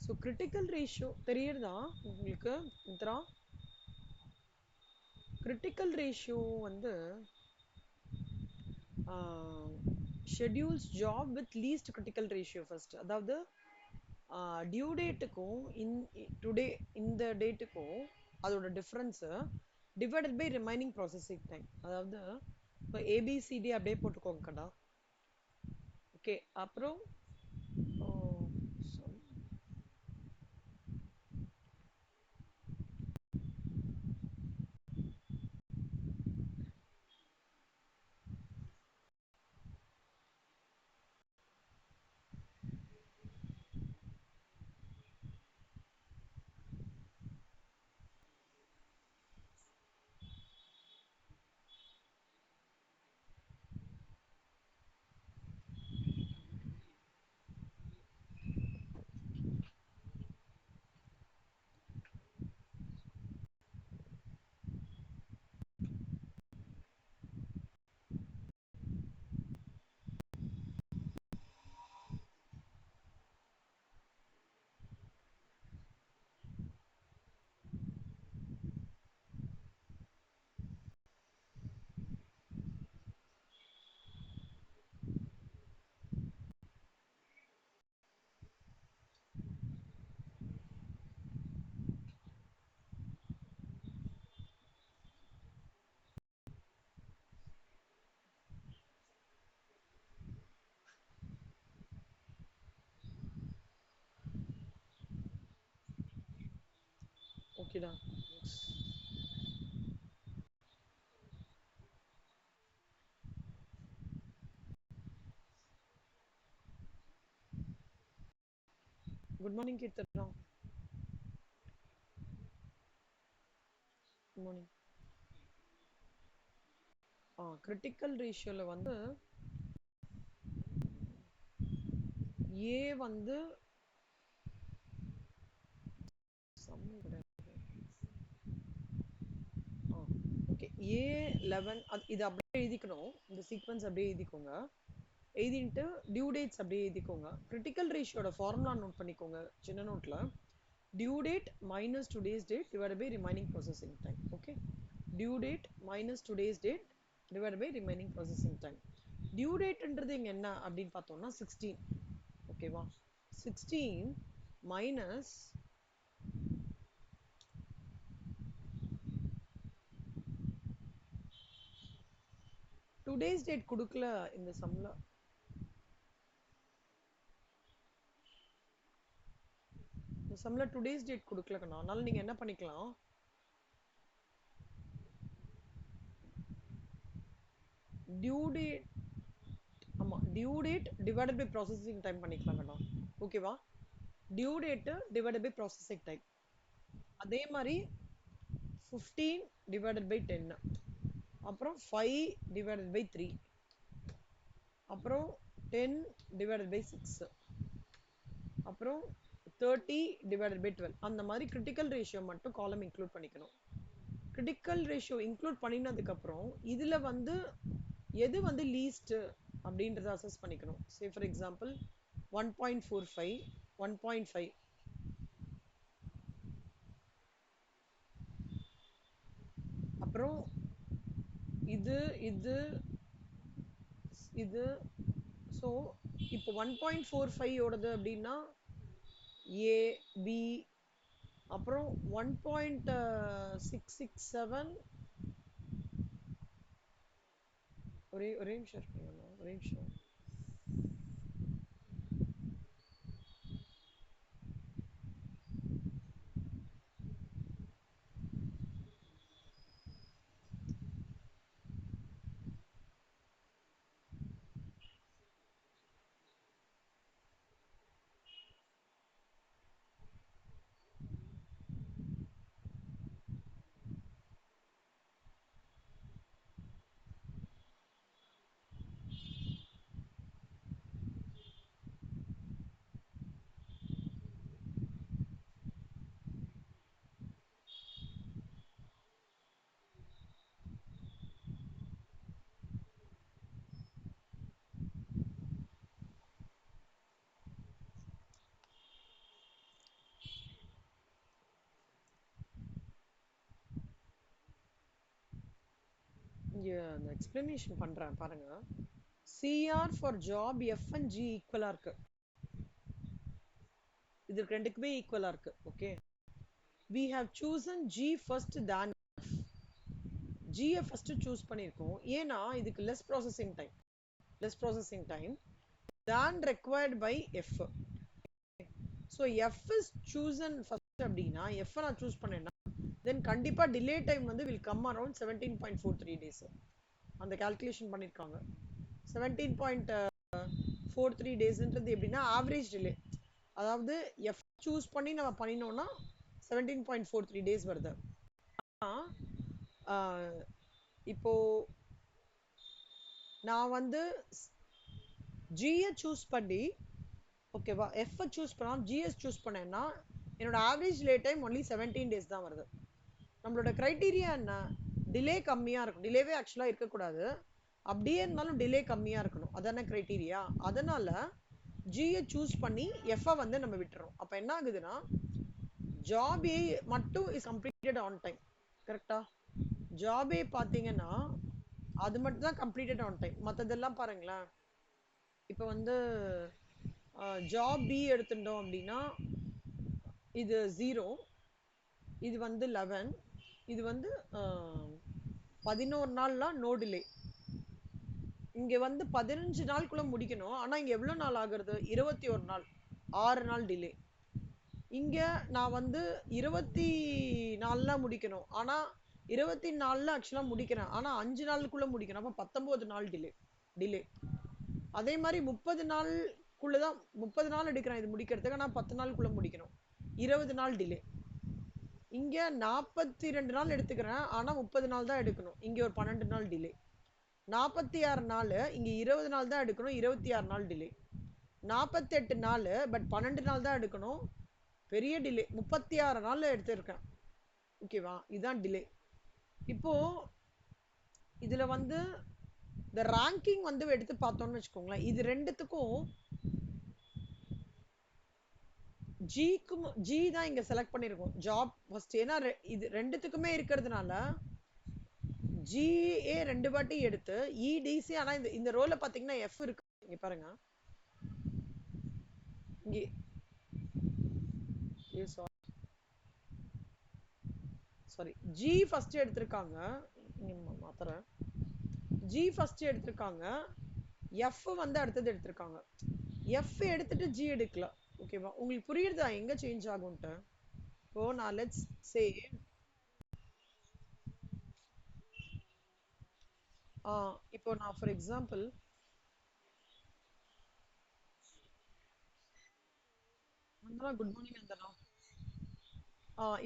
So critical ratio தெரியுறதா உங்களுக்கு Mitra? Critical ratio வந்து schedules job with least critical ratio first. அதாவது டியூ டேட்டுக்கும் டுடே இந்த டேட்டுக்கும் அதோட difference divided by remaining processing time. அதாவது இப்போ ஏபிசிடி அப்படியே போட்டுக்கோங்க கடா. ஓகே, அப்புறம் ஓகேடா. Good morning Keerthana. Good morning. Critical ரேஷியோல வந்து ஏ வந்து ஓகே A11 இது அப்படியே எழுதிக்கணும். இந்த சீக்வன்ஸ் அப்படியே எழுதிக்கோங்க. எழுதிட்டு டியூ டேட்ஸ் அப்படியே எழுதிக்கோங்க. கிரிட்டிக்கல் ரேஷியோட ஃபார்முலா நோட் பண்ணிக்கோங்க சின்ன நோட்ல. Due date minus today's date divide by remaining processing time. Okay, due date minus today's date divide by remaining processing time. Due டேட்ன்றது இங்க என்ன அப்படின்னு பார்த்தோம்னா 16. ஓகேவா? 16 மைனஸ் டுடேஸ் டேட் கொடுக்கல இந்த சம்ல. இந்த சம்ல டுடேஸ் டேட் கொடுக்கலக்கண்ணா. அதனால நீங்க என்ன பண்ணிக்கலாம், டியூ டேட், ஆமா due date divided by processing time பண்ணிக்கலாம் கண்ணா. ஓகேவா? Due date divided by processing time. அதே மாதிரி 15 டிவைடட் பை 10, அப்புறம் 5 டிவைடட் பை 3, அப்புறம் 10 டிவைடட் பை 6, அப்புறம் 30 டிவைடட் பை 12. அந்த மாதிரி கிரிட்டிக்கல் ரேஷியோ மட்டும் காலம் இன்க்ளூட் பண்ணிக்கணும். கிரிட்டிக்கல் ரேஷியோ இன்க்ளூட் பண்ணினதுக்கு அப்புறம் இதுல வந்து எது வந்து லீஸ்ட் அப்படின்றத அசஸ் பண்ணிக்கணும். சே ஃபார் எக்ஸாம்பிள் 1.45, 1.5, அப்புறம் இது இது இது. ஸோ இப்போ 1.45 ஓடது அப்படின்னா ஏ பி, அப்புறம் 1.667. ஒரே ஒரே நிமிஷம் இருக்குங்க, ஒரே நிமிஷம். இங்க அந்த எக்ஸ்பிளனேஷன் பண்றேன் பாருங்க. CR for job F and G ஈக்குவலா இருக்கு. இது ரெண்டுக்குமே ஈக்குவலா இருக்கு. Okay, we have chosen G first than F. G first choose பண்ணிருக்கோம். ஏன்னா இதுக்கு less processing time than required by F. So F is chosen first அப்படின்னா F நான் choose பண்ணேன்னா then கண்டிப்பா delay time வந்து will come around 17.43 days. அந்த calculation பண்ணிருக்காங்க. 17.43 daysன்றது எப்படின்னா ஆவரேஜ் டிலே. அதாவது F choose பண்ணி நம்ம பண்ணினோம்னா 17.43 days வருது. இப்போ நான் வந்து G choose பண்ணி ஓகேவா F choose பண்ணாம GS choose பண்ணேன்னா என்னோட ஆவரேஜ் லே டைம் ஒன்லி 17 days தான் வருது. நம்மளோட கிரைட்டீரியா என்ன? டிலே கம்மியா இருக்கும். டிலேவே ஆக்சுவலா இருக்கக்கூடாது. அப்படியே இருந்தாலும் டிலே கம்மியா இருக்கணும். அதான கிரைட்டீரியா. அதனால G சூஸ் பண்ணி F வந்து நம்ம விட்டுறோம். அப்ப என்ன ஆகுதுன்னா ஜாப் A மட்டும் இஸ் கம்ப்ளீட்டட் ஆன் டைம். கரெக்டா? ஜாப் A பாத்தீங்கன்னா அது மட்டும் தான் கம்ப்ளீட்டட் ஆன் டைம். மத்ததெல்லாம் பாருங்களேன். இப்ப வந்து ஜாப் B எடுத்துட்டோம் அப்படின்னா இது 0, இது வந்து 11, இது வந்து 11 நாள்லாம் நோ டிலே. இங்க வந்து 15 நாளுக்குள்ள முடிக்கணும். ஆனா இங்க எவ்வளவு நாள் ஆகுறது? 21 நாள், 6 நாள் டிலே. இங்க நான் வந்து 24 முடிக்கணும். ஆனா 24 ஆக்சுவலா முடிக்கிறேன். ஆனா 5 நாளுக்குள்ள முடிக்கணும். அப்ப 19 நாள் டிலே. அதே மாதிரி 30 நாளுக்குள்ளதான் 30 நாள் எடுக்கிறேன் இது முடிக்கிறதுக்கு. ஆனா 10 நாளுக்குள்ள முடிக்கணும். 20 நாள் டிலே. இங்க 42 நாள் எடுத்துக்கிறேன். ஆனா 30 நாள் தான் எடுக்கணும். இங்க ஒரு 12 நாள் டிலே. 46 நாள், இங்க 20 நாள் தான் எடுக்கணும். 26 நாள் டிலே. 48 நாள், பட் 12 நாள் தான் எடுக்கணும். பெரிய டிலே. 36 நாள் எடுத்திருக்கேன். ஓகேவா? இதுதான் டிலே. இப்போ இதுல வந்து இந்த ரேங்கிங் வந்து எடுத்து பார்த்தோம்னு வச்சுக்கோங்களேன். இது ரெண்டுத்துக்கும் G தான் இங்க செலக்ட் பண்ணிருக்கோம். Job first. ஏன்னா இது ரெண்டுத்துக்குமே இருக்கிறதுனால GA 2 வாட்டி எடுத்து EDC. ஆனா இந்த ரோல பாத்தீங்கன்னா F இருக்கு. இங்க பாருங்க. இங்க சாரி, G ஃபர்ஸ்ட் எடுத்திருக்காங்க. இங்க மாத்துறேன். G ஃபர்ஸ்ட் எடுத்திருக்காங்க. F வந்து அடுத்தது எடுத்திருக்காங்க. F எடுத்துட்டு G எடுக்கல. ஓகேவா? உங்களுக்கு புரியுதா எங்க சேஞ்ச் ஆகும்ட்டு? இப்போ நான் லெட்ஸ் சே இப்போ நான் for example Vandana good morning Vandana.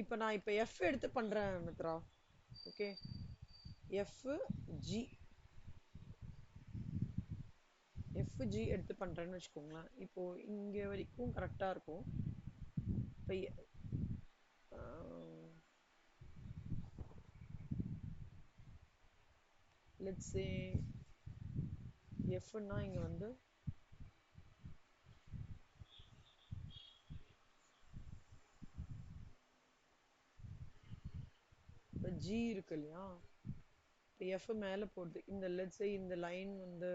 இப்போ நான் இப்போ F எடுத்து பண்றேன் மித்ரா. ஓகே, F G எடுத்து பண்றேன்னு வச்சுக்கோங்களேன். இப்போ இங்க வரைக்கும் கரெக்டா இருக்கும். இப்போ லெட்ஸ் சே Fன்னா இங்க வந்து இப்போ G இருக்கு இல்லையா? இப்போ F மேல போகுது. இந்த லெட்ஸ் சே இந்த லைன் வந்து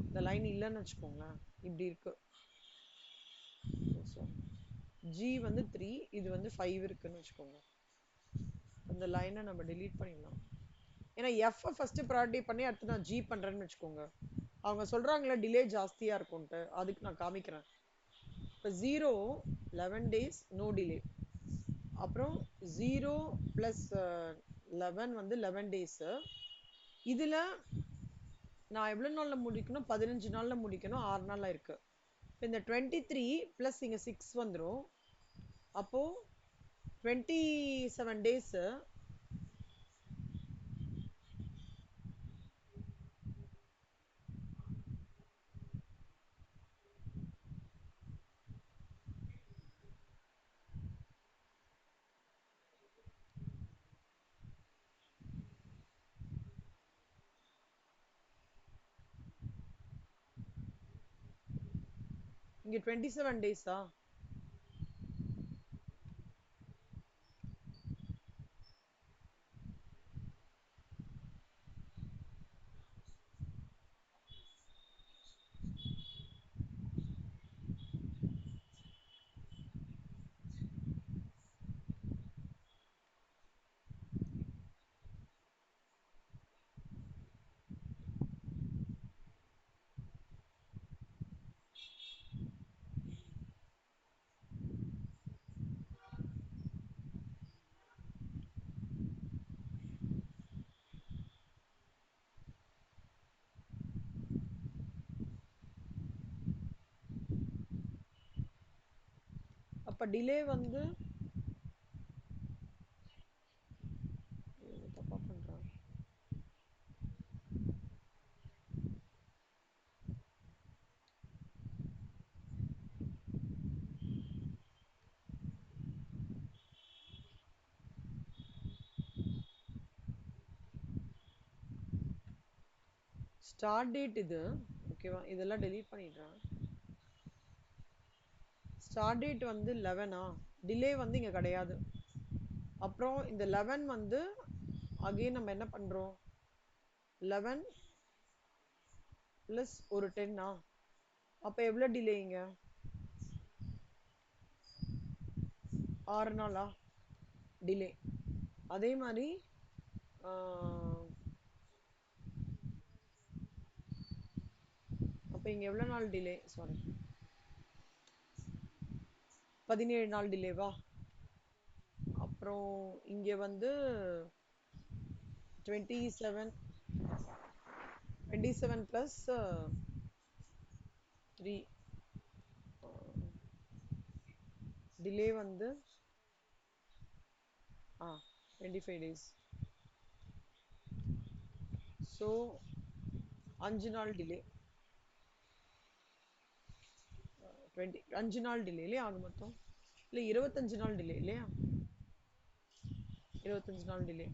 இந்த லைன் இல்லைன்னு வச்சுக்கோங்களேன். இப்படி இருக்கு. G வந்து 3, இது வந்து 5 இருக்குன்னு வச்சுக்கோங்க. அந்த லைனை நம்ம delete பண்ணிடலாம். ஏன்னா F ஃபர்ஸ்ட் ப்ராரிட்டி பண்ணி அடுத்து நான் G பண்றேன்னு வச்சுக்கோங்க. அவங்க சொல்றாங்களே டிலே ஜாஸ்தியா இருக்கும்ட்டு, அதுக்கு நான் காமிக்கிறேன். இப்போ 0 11 days நோ டிலே. அப்புறம் 0 பிளஸ் 11 வந்து 11 days. இதுல நான் எவ்வளவு நாள்ல முடிக்கணும்? 15 நாள்ல முடிக்கணும். 6 நாள்ல இருக்கு. இந்த 23 பிளஸ் இங்க 6 வந்துரும். அப்போ 27 days. இங்க 27 days அப்ப டிலே வந்து தப்பா பண்றான். ஸ்டார்ட் டேட் இது ஓகேவா, இதெல்லாம் டெலீட் பண்ணிடுறேன். ஸ்டார்ட் டேட் வந்து 11ஆ, டிலே வந்து இங்க கிடையாது. அப்புறம் இந்த 11 வந்து அகைன் நம்ம என்ன பண்றோம், 11 பிளஸ் ஒரு 10ஆ, அப்ப எவ்வளவு டிலேங்க, 6 நாளா டிலே. அதே மாதிரி அப்ப இங்க எவ்வளவு நாள் டிலே, சாரி 17 நாள் டிலேவா. அப்புறம் இங்க வந்து 27 plus 3 டிலே வந்து 25 days. ஸோ 5 நாள் டிலே, 5 நாள் டிலே இல்லையா ஆக மொத்தம், இல்லை 25 நாள் டிலே இல்லையா, 25 நாள் டிலே.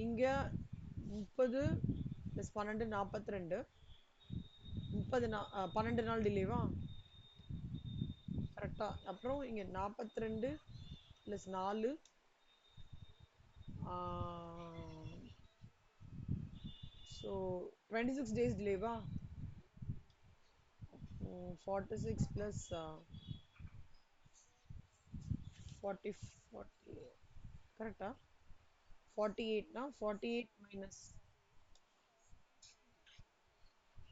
இங்க 30 + 12 42, 12 நாள் டிலேவா கரெக்டா. அப்புறம் இங்க 42 + 4 ஸோ 26 days டிலேவா. 46 + 40 40 கரெக்டா. 48னா 48 மைனஸ்,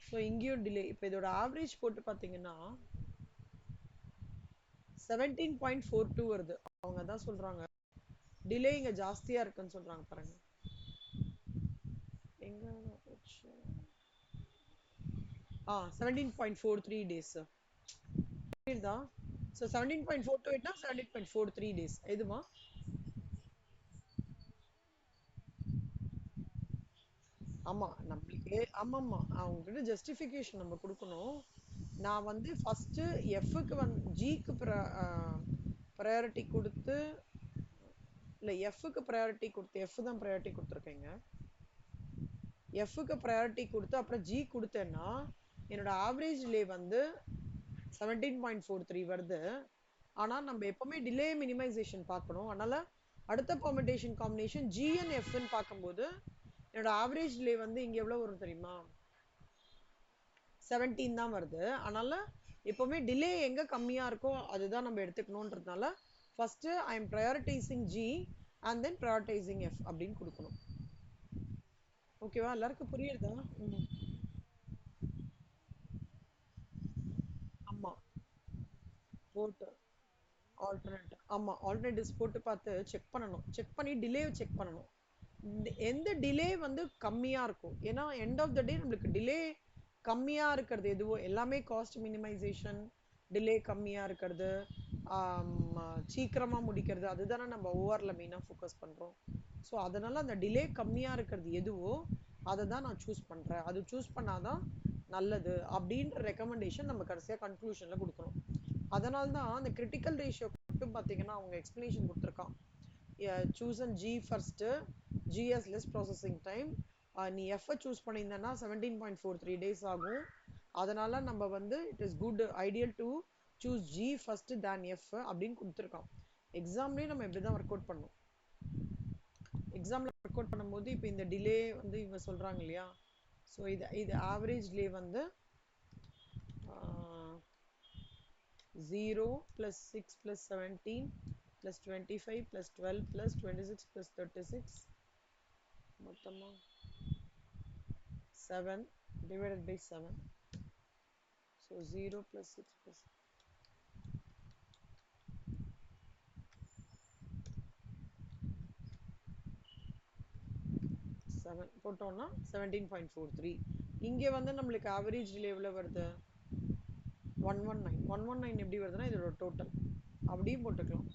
ஸோ இங்கேயும் டிலே. இப்போ இதோட ஆவரேஜ் போட்டு பார்த்தீங்கன்னா 17.42 வருது. அவங்க தான் சொல்றாங்க டிலே இங்க ஜாஸ்தியா இருக்குன்னு சொல்றாங்க பாருங்க. எங்க 17.43 days புரியுதா. ஸோ 17.428னா 17.43 days எதுமா. ஆமா நம்மளுக்கு ஆமாமா அவங்ககிட்ட ஜஸ்டிஃபிகேஷன் நம்ம கொடுக்கணும். நான் வந்து ஃபர்ஸ்ட் எஃப்க்கு வந்து ஜிக்கு ப்ரையாரிட்டி கொடுத்து, இல்லை எஃப்க்கு ப்ரையாரிட்டி கொடுத்து, எஃப் தான் ப்ரையாரிட்டி கொடுத்துருக்கேங்க. எஃப்க்கு ப்ரையாரிட்டி கொடுத்து அப்புறம் ஜி கொடுத்தேன்னா என்னோட ஆவரேஜ் டிலே வந்து 17.43 வருது. ஆனா நம்ம எப்பவுமே டிலே மினிமைசேஷன் பார்க்கணும். அதனால அடுத்த பெர்முடேஷன் காம்பினேஷன் ஜிஎன் எஃப்னு பார்க்கும்போது என்னோட ஆவரேஜ் டிலே வந்து இங்க எவ்வளவு வரும் தெரியுமா, 17 தான் வருது. அதனால எப்பவுமே டிலே எங்க கம்மியா இருக்கோ அதுதான் நம்ம எடுத்துக்கணும்ன்றதுனால first I am prioritising G and then prioritising F அப்படின்னு கொடுக்கணும். ஓகேவா, எல்லாருக்கும் புரியுதா. ஆமா போட்டு ஆல்டர்னேட், ஆமா ஆல்டர்னேட்டிவ்ஸ் போட்டு பார்த்து செக் பண்ணணும். செக் பண்ணி டிலே செக் பண்ணணும். எந்த டிலே வந்து கம்மியா இருக்கும், ஏன்னா எண்ட் ஆஃப் த டே நம்மளுக்கு டிலே கம்மியா இருக்கிறது எதுவோ எல்லாமே காஸ்ட் மினிமைசேஷன், டிலே கம்மியா இருக்கிறது, சீக்கிரமா முடிக்கிறது, அதுதானே நம்ம ஓஆர்ல மெயினா ஃபோக்கஸ் பண்றோம். ஸோ அதனால அந்த டிலே கம்மியா இருக்கிறது எதுவோ அதை தான் நான் சூஸ் பண்றேன், அது சூஸ் பண்ணாதான் நல்லது அப்படின்ற ரெக்கமெண்டேஷன் நம்ம கடைசியா கன்க்ளூஷன்ல கொடுக்கணும். அதனால தான் அந்த கிரிட்டிக்கல் ரேஷியோ மட்டும் பார்த்தீங்கன்னா அவங்க எக்ஸ்பிளனேஷன் கொடுத்துருக்கான். choose and G first, G has less processing time. நீ F சூஸ் பண்ணியிருந்தேன்னா 17.43 days ஆகும். அதனால நம்ம வந்து it is good ideal to choose G first than F அப்படின்னு கொடுத்துருக்கான். எக்ஸாம்லேயே நம்ம இப்படி தான் ஒர்க் அவுட் பண்ணணும். எக்ஸாம்ல ஒர்க் அவுட் பண்ணும்போது இப்போ இந்த டிலே வந்து இவங்க சொல்றாங்க இல்லையா, ஸோ இது ஆவரேஜ் டிலே வந்து 0 + 6 + 17 + 25 + 12 + 26 + 36 மொத்தமா 7 divided by 7. So 0 + 6 + 7 போட்டோம்னா 17.43. இங்கே வந்து நம்மளுக்கு ஆவரேஜ் டிலே எவ்வளவு வருது, 119. 119 எப்படி வருதுன்னா இதோட டோட்டல் அப்படியும் போட்டுக்கலாம்.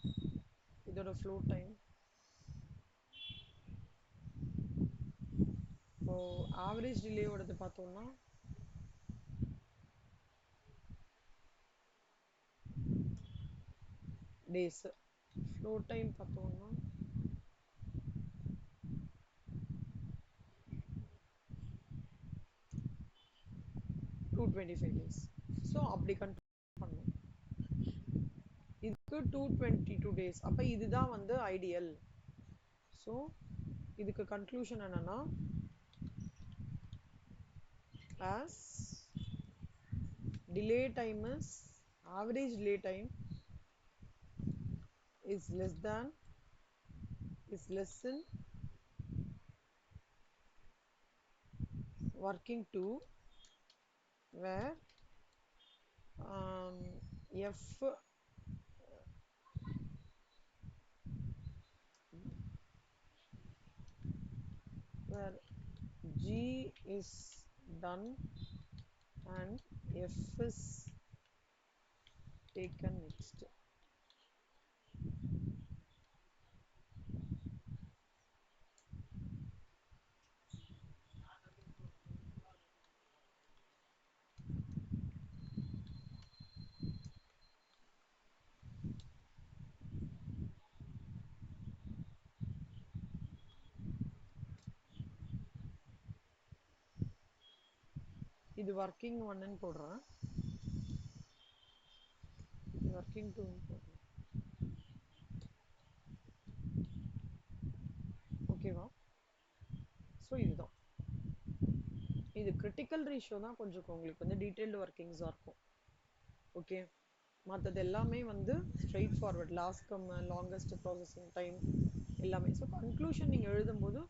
இதோட ஃப்ளோ டைம் இப்போ ஆவரேஜ் டிலேயோடது பார்த்தோம்னா டேஸ், ஃப்ளோ டைம் பார்த்தோம்னா 225 days. ஸோ அப்படி கன்க்ளூட் பண்ணணும். இதுக்கு 222 days. அப்போ இதுதான் வந்து ஐடியல். ஸோ இதுக்கு கன்க்ளூஷன் என்னன்னா, as delay time is average delay time is less than is less than working 2 where f where g is done and f is taken next. இது working 1 ன்னு போடுறேன், working 2 ன்னு போடுறேன். ஓகேவா? ஸோ இதுதான், இது கிரிட்டிக்கல் ரேஷியோ தான் கொஞ்சம் உங்களுக்கு வந்து டீடைல்டு ஒர்க்கிங்ஸாக இருக்கும். ஓகே, மற்றது எல்லாமே வந்து straight forward, last come, longest processing time எல்லாமே. ஸோ கன்க்ளூஷன் நீங்கள் எழுதும்போது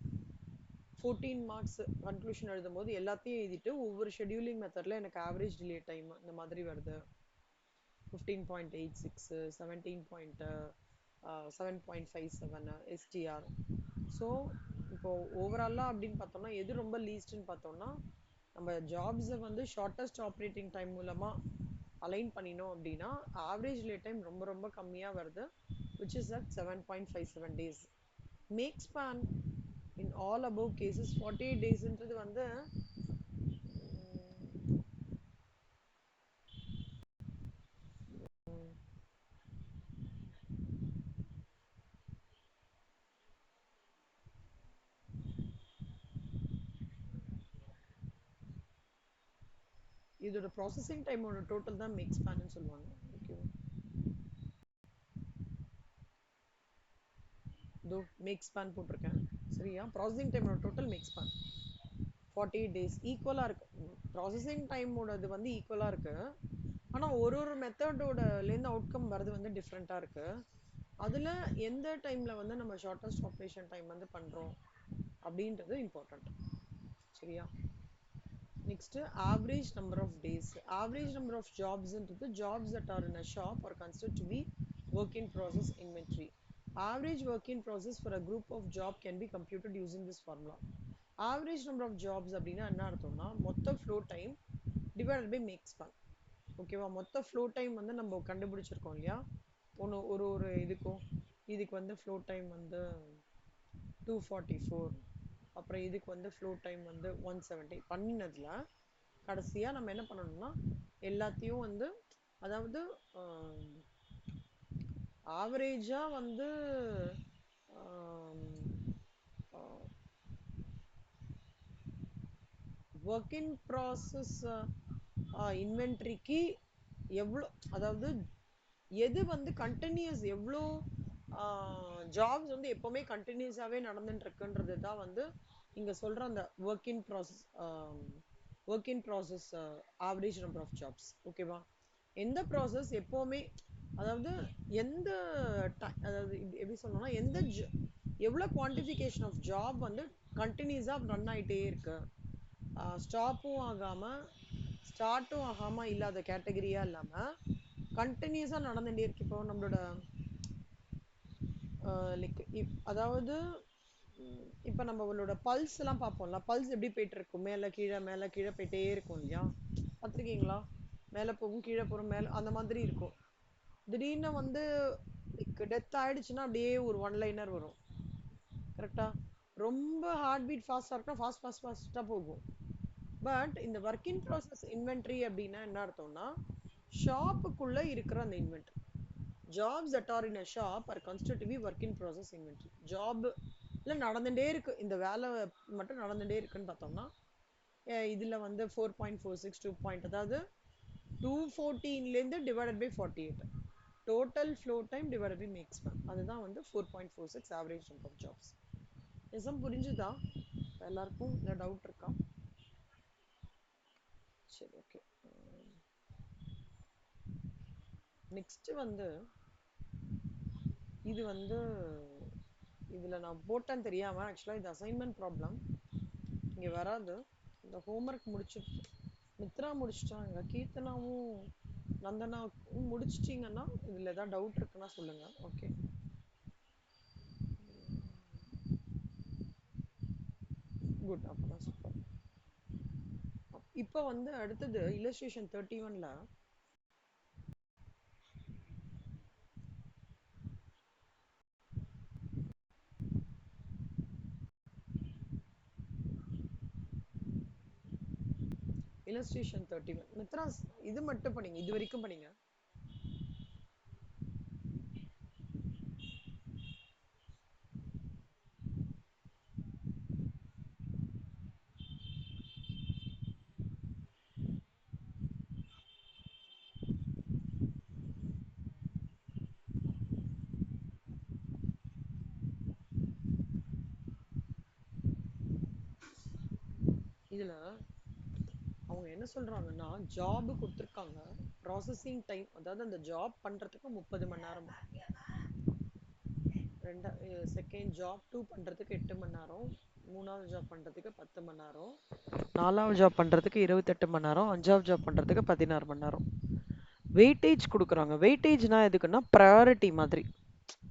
14 மார்க்ஸ் கன்க்ளூஷன் எழுதும்போது எல்லாத்தையும் எழுதிட்டு ஒவ்வொரு ஷெடியூலிங் மெத்தடில் எனக்கு ஆவரேஜ் டிலே டைம் இந்த மாதிரி வருது, 15.86, 17.7.57 STR. ஸோ இப்போ ஓவராலாக அப்படின்னு பார்த்தோம்னா எது ரொம்ப லீஸ்ட்னு பார்த்தோம்னா, நம்ம ஜாப்ஸை வந்து ஷார்ட்டஸ்ட் ஆப்ரேட்டிங் டைம் மூலமாக அலைன் பண்ணினோம் அப்படின்னா ஆவரேஜ் லே டைம் ரொம்ப ரொம்ப கம்மியாக வருது, which is at 7.57 days. Makespan in all above cases 48 daysன்றது வந்து இதோட ப்ராசஸிங் டைமோட டோட்டல் தான் மேக் ஸ்பான்னு சொல்லுவாங்க. ஓகேவா? இதோ மேக் ஸ்பான் போட்டிருக்கேன், சரியா? ப்ராசஸிங் டைமோட டோட்டல் மேக் ஸ்பான் 48 days ஈக்குவலாக இருக்கு. ப்ராசஸிங் டைமோடது வந்து ஈக்குவலாக இருக்கு, ஆனால் ஒரு ஒரு மெத்தடோடலேருந்து அவுட்கம் வர்றது வந்து டிஃப்ரெண்ட்டாக இருக்கு. அதில் எந்த டைமில் வந்து நம்ம ஷார்ட்டஸ்ட் ஆப்ரேஷன் டைம் வந்து பண்ணுறோம் அப்படின்றது இம்பார்ட்டண்ட், சரியா? Next average number of days. Average number of ஜாப்ஸ்ன்றது jobs that are in a shop are considered to be work in process inventory. Average work in process for a group of job can be computed using this formula. Average number of jobs அப்படின்னா என்ன அர்த்தம்னா மொத்த flow time divided by makespan. ஓகேவா? மொத்த flow time வந்து நம்ம கண்டுபிடிச்சிருக்கோம் இல்லையா, ஒன்று ஒரு ஒரு இதுக்கும். இதுக்கு வந்து ஃப்ளோ டைம் வந்து 244, அப்புறம் இதுக்கு வந்து ஃப்ளோ டைம் வந்து 170 பண்ணினதுல கடைசியாக நம்ம என்ன பண்ணணும்னா எல்லாத்தையும் வந்து, அதாவது ஆவரேஜாக வந்து ஒர்க் இன் ப்ராசஸ் இன்வென்ட்ரிக்கு எவ்வளோ, அதாவது எது வந்து கண்டினியூஸ், எவ்வளோ ஜாப்ஸ் வந்து எப்போவுமே கண்டினியூஸாகவே நடந்துட்டு இருக்குன்றது தான் வந்து இங்கே சொல்கிற அந்த work in process average number of jobs. ஓகேவா? எந்த ப்ராசஸ் எப்போவுமே, அதாவது எந்த அதாவது எப்படி சொல்லணும்னா எந்த எவ்வளோ குவான்டிஃபிகேஷன் ஆஃப் ஜாப் வந்து கண்டினியூஸாக ரன் ஆகிட்டே இருக்கு, ஸ்டாப்பும் ஆகாமல் ஸ்டார்ட்டும் ஆகாமல் இல்லாத கேட்டகரியாக இல்லாமல் கண்டினியூஸாக நடந்துகிட்டே இருக்கு. இப்போ நம்மளோட லைக் அதாவது இப்போ நம்மளோட பல்ஸ் எல்லாம் பார்ப்போம்ல, பல்ஸ் எப்படி போயிட்டு இருக்கும், மேலே கீழே மேலே கீழே போயிட்டே இருக்கும் இல்லையா? பார்த்துருக்கீங்களா? மேலே போகும் கீழே போகும் மேலே, அந்த மாதிரி இருக்கும். திடீர்னு வந்து டெத் ஆயிடுச்சுன்னா அப்படியே ஒரு ஒன் லைனர் வரும். கரெக்டா? ரொம்ப ஹார்ட் பீட் ஃபாஸ்டா இருக்குன்னா ஃபாஸ்டா போகும். பட் இந்த ஒர்க் இன் ப்ராசஸ் இன்வென்ட்ரி அப்படின்னா என்ன அர்த்தம்னா, ஷாப்புக்குள்ள இருக்கிற அந்த inventory. Jobs that are in a shop are considered to be work in process inventory. Job இல்ல நடந்துட்டே இருக்கு, இந்த வேலை மட்டும் நடந்துட்டே இருக்குன்னு பார்த்தோம்னா, இதுல வந்து 4.46 2 பாயிண்ட், அதாவது 214லேருந்து divided by 48, total flow time divided by makes ma'am, அதுதான் வந்து 4.46 ஆவரேஜ் நம்பர் ஆஃப் ஜாப்ஸ். நிசம் புரிஞ்சுதா எல்லாருக்கும்? இல்லை டவுட் இருக்கா? சரி, ஓகே. நெக்ஸ்ட் வந்து இது வந்து இதில் நான் போட்டேன்னு தெரியாமல், ஆக்சுவலாக இது அசைன்மெண்ட் ப்ராப்ளம் இங்கே வராது. இந்த ஹோம்ஒர்க் முடிச்சுட்டு மித்ரா முடிச்சிட்டாங்க, கீர்த்தனாவும் நந்தனாவும் முடிச்சிட்டிங்கன்னா இதில் ஏதாவது டவுட் இருக்குன்னா சொல்லுங்கள். Okay, good. அப்போ சூப்பர். இப்போ வந்து அடுத்தது இல்லஸ்ட்ரேஷன் 31ல illustration 31 மித்ராஸ் இது மட்டும் பண்ணீங்க, இது வரைக்கும் பண்ணீங்க. இதுல அவங்க என்ன சொல்றாங்கன்னா, ஜாப் கொடுத்துருக்காங்க, ப்ராசஸிங் டைம், அதாவது அந்த ஜாப் பண்றதுக்கு 30 மணி நேரம், செகண்ட் ஜாப் 2 பண்றதுக்கு 8 மணி நேரம், மூணாவது ஜாப் பண்றதுக்கு 10 மணி நேரம், நாலாவது ஜாப் பண்றதுக்கு 28 மணி நேரம், அஞ்சாவது ஜாப் பண்றதுக்கு 16 மணி நேரம். வெயிட்டேஜ் கொடுக்குறாங்க. வெயிட்டேஜ்னா எதுக்குன்னா ப்ரையாரிட்டி மாதிரி.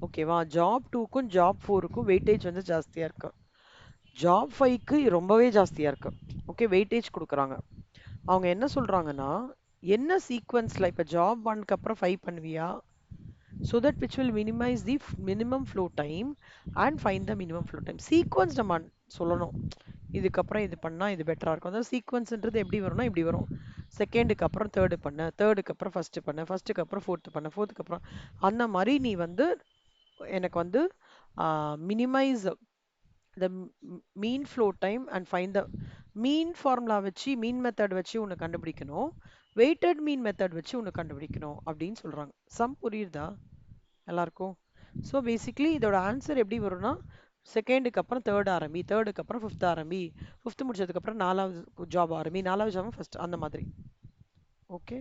ஓகேவா? ஜாப் 2க்கும் ஜாப் 4க்கும் வெயிட்டேஜ் வந்து ஜாஸ்தியா இருக்கு, ஜாப் 5க்கு ரொம்பவே ஜாஸ்தியா இருக்கு. ஓகே, வெயிட்டேஜ் கொடுக்குறாங்க. அவங்க என்ன சொல்றாங்கன்னா, என்ன சீக்வன்ஸ்ல இப்போ ஜாப் 1க்கு அப்புறம் 5 பண்ணுவியா, so that which will minimize the minimum flow time and find the minimum flow time. Sequence நம்ம சொல்லணும், இதுக்கப்புறம் இது பண்ணா இது பெட்டரா இருக்கும். அதாவது சீக்வன்ஸ்ன்றது எப்படி வரும்னா இப்படி வரும்: செகண்டுக்கு அப்புறம் தேர்டு பண்ண, தேர்டுக்கு அப்புறம் ஃபர்ஸ்ட் பண்ண, ஃபர்ஸ்ட்டுக்கு அப்புறம் ஃபோர்த்து பண்ண, ஃபோர்த்துக்கு அப்புறம் அந்த மாதிரி நீ வந்து எனக்கு வந்து minimize the mean flow time and find the mean formula வச்சு, மீன் மெத்தட் வச்சு உன்னை கண்டுபிடிக்கணும், வெயிட்டட் மீன் மெத்தட் வச்சு உன்னை கண்டுபிடிக்கணும் அப்படின்னு சொல்றாங்க. சம் புரியுதா எல்லாருக்கும்? ஸோ பேசிக்லி இதோட ஆன்சர் எப்படி வரும்னா, செகண்டுக்கு அப்புறம் தேர்ட் ஆரம்பி, தேர்டுக்கு அப்புறம் ஃபிஃப்த் ஆரம்பி, ஃபிஃப்த் முடிச்சதுக்கு அப்புறம் நாலாவது ஜாப் ஆரம்பி, நாலாவது ஜாப் ஃபர்ஸ்ட், அந்த மாதிரி. ஓகே,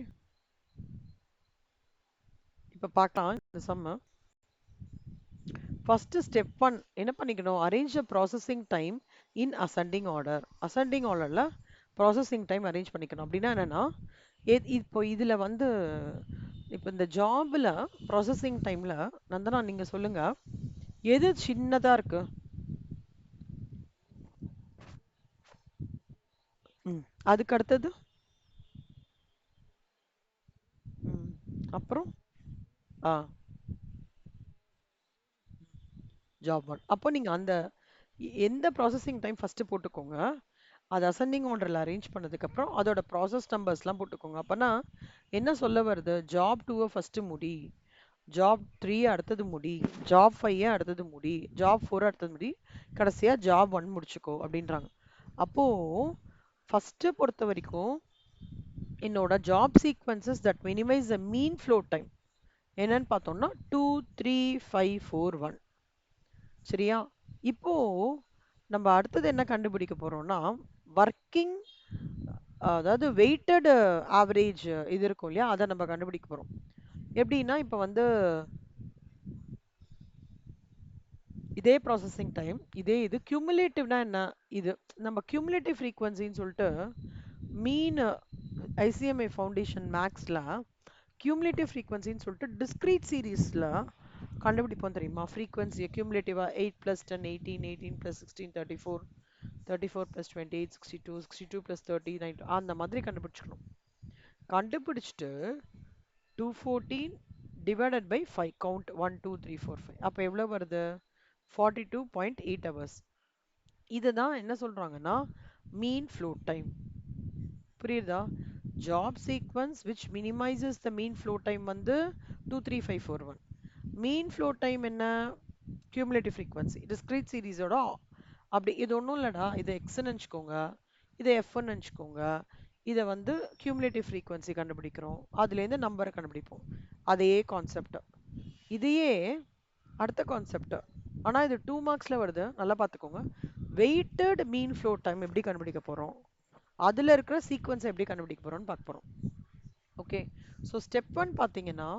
இப்போ பார்க்கலாம் இந்த சம்ம. ஃபர்ஸ்ட் ஸ்டெப் 1 என்ன பண்ணிக்கணும், arrange the processing time in ascending order. Ascending ஆர்டரில் ப்ராசஸிங் டைம் அரேஞ்ச் பண்ணிக்கணும். அப்படின்னா என்னன்னா, இப்போ இதில் வந்து இப்போ இந்த ஜாபில் ப்ராசஸிங் டைமில் நந்தனா நீங்கள் சொல்லுங்க, எது சின்னதாக இருக்கு? ம், அதுக்கு அடுத்தது? ம், அப்புறம் ஆ ஜாப் 1. அப்போ நீங்கள் அந்த எந்த ப்ராசஸிங் டைம் ஃபஸ்ட்டு போட்டுக்கோங்க, அது அசெண்டிங் ஆர்டரில் அரேஞ்ச் பண்ணதுக்கப்புறம் அதோட ப்ராசஸ் நம்பர்ஸ்லாம் போட்டுக்கோங்க. அப்போனா என்ன சொல்ல வருது, ஜாப் 2 ஃபஸ்ட்டு முடி, ஜாப் 3 அடுத்தது முடி, ஜாப் 5 அடுத்தது முடி, ஜாப் 4 அடுத்தது முடி, கடைசியாக ஜாப் 1 முடிச்சுக்கோ அப்படின்றாங்க. அப்போது ஃபஸ்ட்டு பொறுத்த வரைக்கும் என்னோட job sequences that minimize the mean flow time என்னன்னு பார்த்தோம்னா 2 3 5 4 1. சரியா? இப்போ நம்ம அடுத்தது என்ன கண்டுபிடிக்க போறோம்னா, ஒர்க்கிங், அதாவது வெயிட்டட் ஆவரேஜ் இது இருக்கும் இல்லையா, அதை நம்ம கண்டுபிடிக்க போறோம். எப்படின்னா இப்போ வந்து இதே ப்ராசஸிங் டைம், இதே இது கியூமுலேட்டிவ்னா என்ன, இது நம்ம கியூமுலேட்டிவ் ஃப்ரீக்வன்சின்னு சொல்லிட்டு மீன் ஐசிஎம்ஐ ஃபவுண்டேஷன் மேக்ஸில் கியூமுலேட்டிவ் ஃப்ரீக்வன்சின்னு சொல்லிட்டு டிஸ்க்ரீட் சீரீஸில் கண்டுபிடிப்போம் தெரியுமா? ஃப்ரீக்வன்சி கியூமுலேட்டிவாக 8 + 10 18, 18 + 16 34, 34 + 28 62, 62 + 30 90, அந்த மாதிரி கண்டுபிடிச்சிக்கணும். கண்டுபிடிச்சிட்டு 214 divided by 5. Count 1, 2, 3, 4, 5. அப்போ எவ்வளோ வருது? 42.8 hours. இதுதான் என்ன சொல்றாங்கன்னா மீன் float time. புரியுதா? Job sequence which minimizes the mean float time வந்து 23541. மீன் float time என்ன? cumulative frequency. discrete series ஓட அப்படி இது ஒன்றும் இல்லடா, இதை எக்ஸ்ன்னு நினச்சிக்கோங்க, இதை எஃப்ன்னு நினச்சிக்கோங்க. இதை வந்து cumulative frequency கண்டுபிடிக்கிறோம், அதுலேருந்து நம்பரை கண்டுபிடிப்போம். அதே கான்செப்ட். இதையே அடுத்த கான்செப்ட், ஆனால் இது 2 மார்க்ஸில் வருது, நல்லா பார்த்துக்கோங்க. வெயிட்டட் மீன் float டைம் எப்படி கண்டுபிடிக்க போகிறோம், அதில் இருக்கிற சீக்வன்ஸை எப்படி கண்டுபிடிக்க போகிறோம்னு பார்க்க போகிறோம். ஓகே, ஸோ ஸ்டெப் 1 பார்த்தீங்கன்னா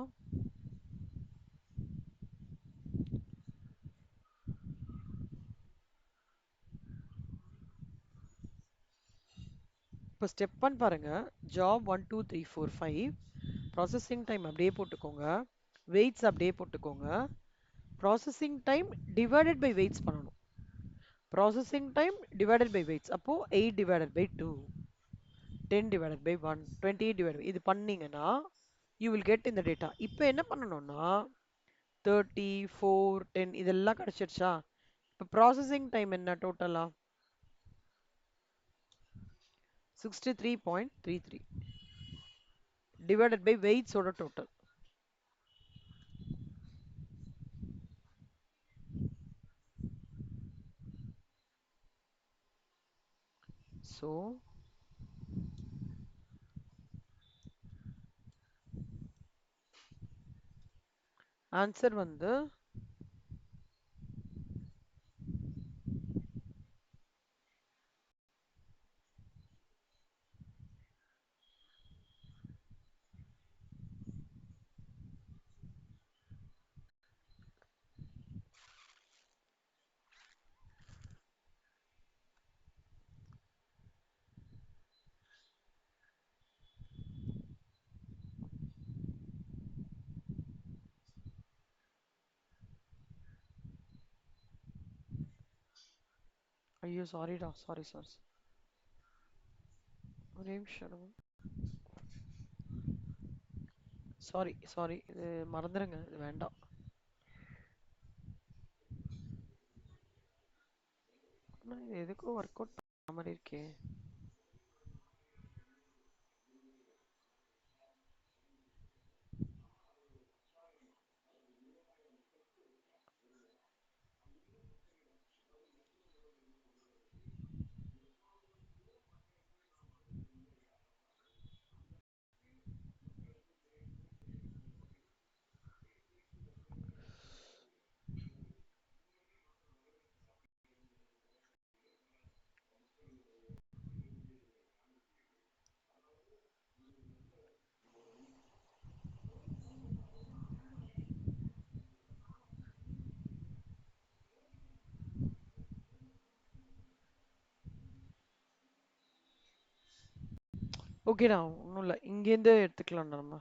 இப்போ ஸ்டெப் 1 பாருங்க, ஜாப் 1 2 3 4 5, ப்ராசஸிங் டைம் அப்படியே போட்டுக்கோங்க, வெயிட்ஸ் அப்படியே போட்டுக்கோங்க. Processing time divided by weights பண்ணணும். Processing time divided by weights, அப்போ 8 divided by 2, 10 divided by 1, 28 divided by, இது பண்ணீங்கன்னா you will get இந்த டேட்டா. இப்போ என்ன பண்ணணும்னா 30, 4, 10 இதெல்லாம் கிடைச்சிருச்சா? இப்போ ப்ராசஸிங் டைம் என்ன டோட்டலா? 63.33 divided by weights ஓட டோட்டல். ஸோ ஆன்சர் வந்து ஐயோ சாரிடா, சாரி சாரி, ஒரே நிமிஷம், சாரி சாரி, இது மறந்துடுங்க, இது வேண்டாம். ஆனால் இது எதுக்கும் ஒர்க் அவுட் பண்ண மாதிரி இருக்கே. ஓகேடா, ஒன்றும் இல்லை, இங்கேருந்து எடுத்துக்கலாம் நம்ம.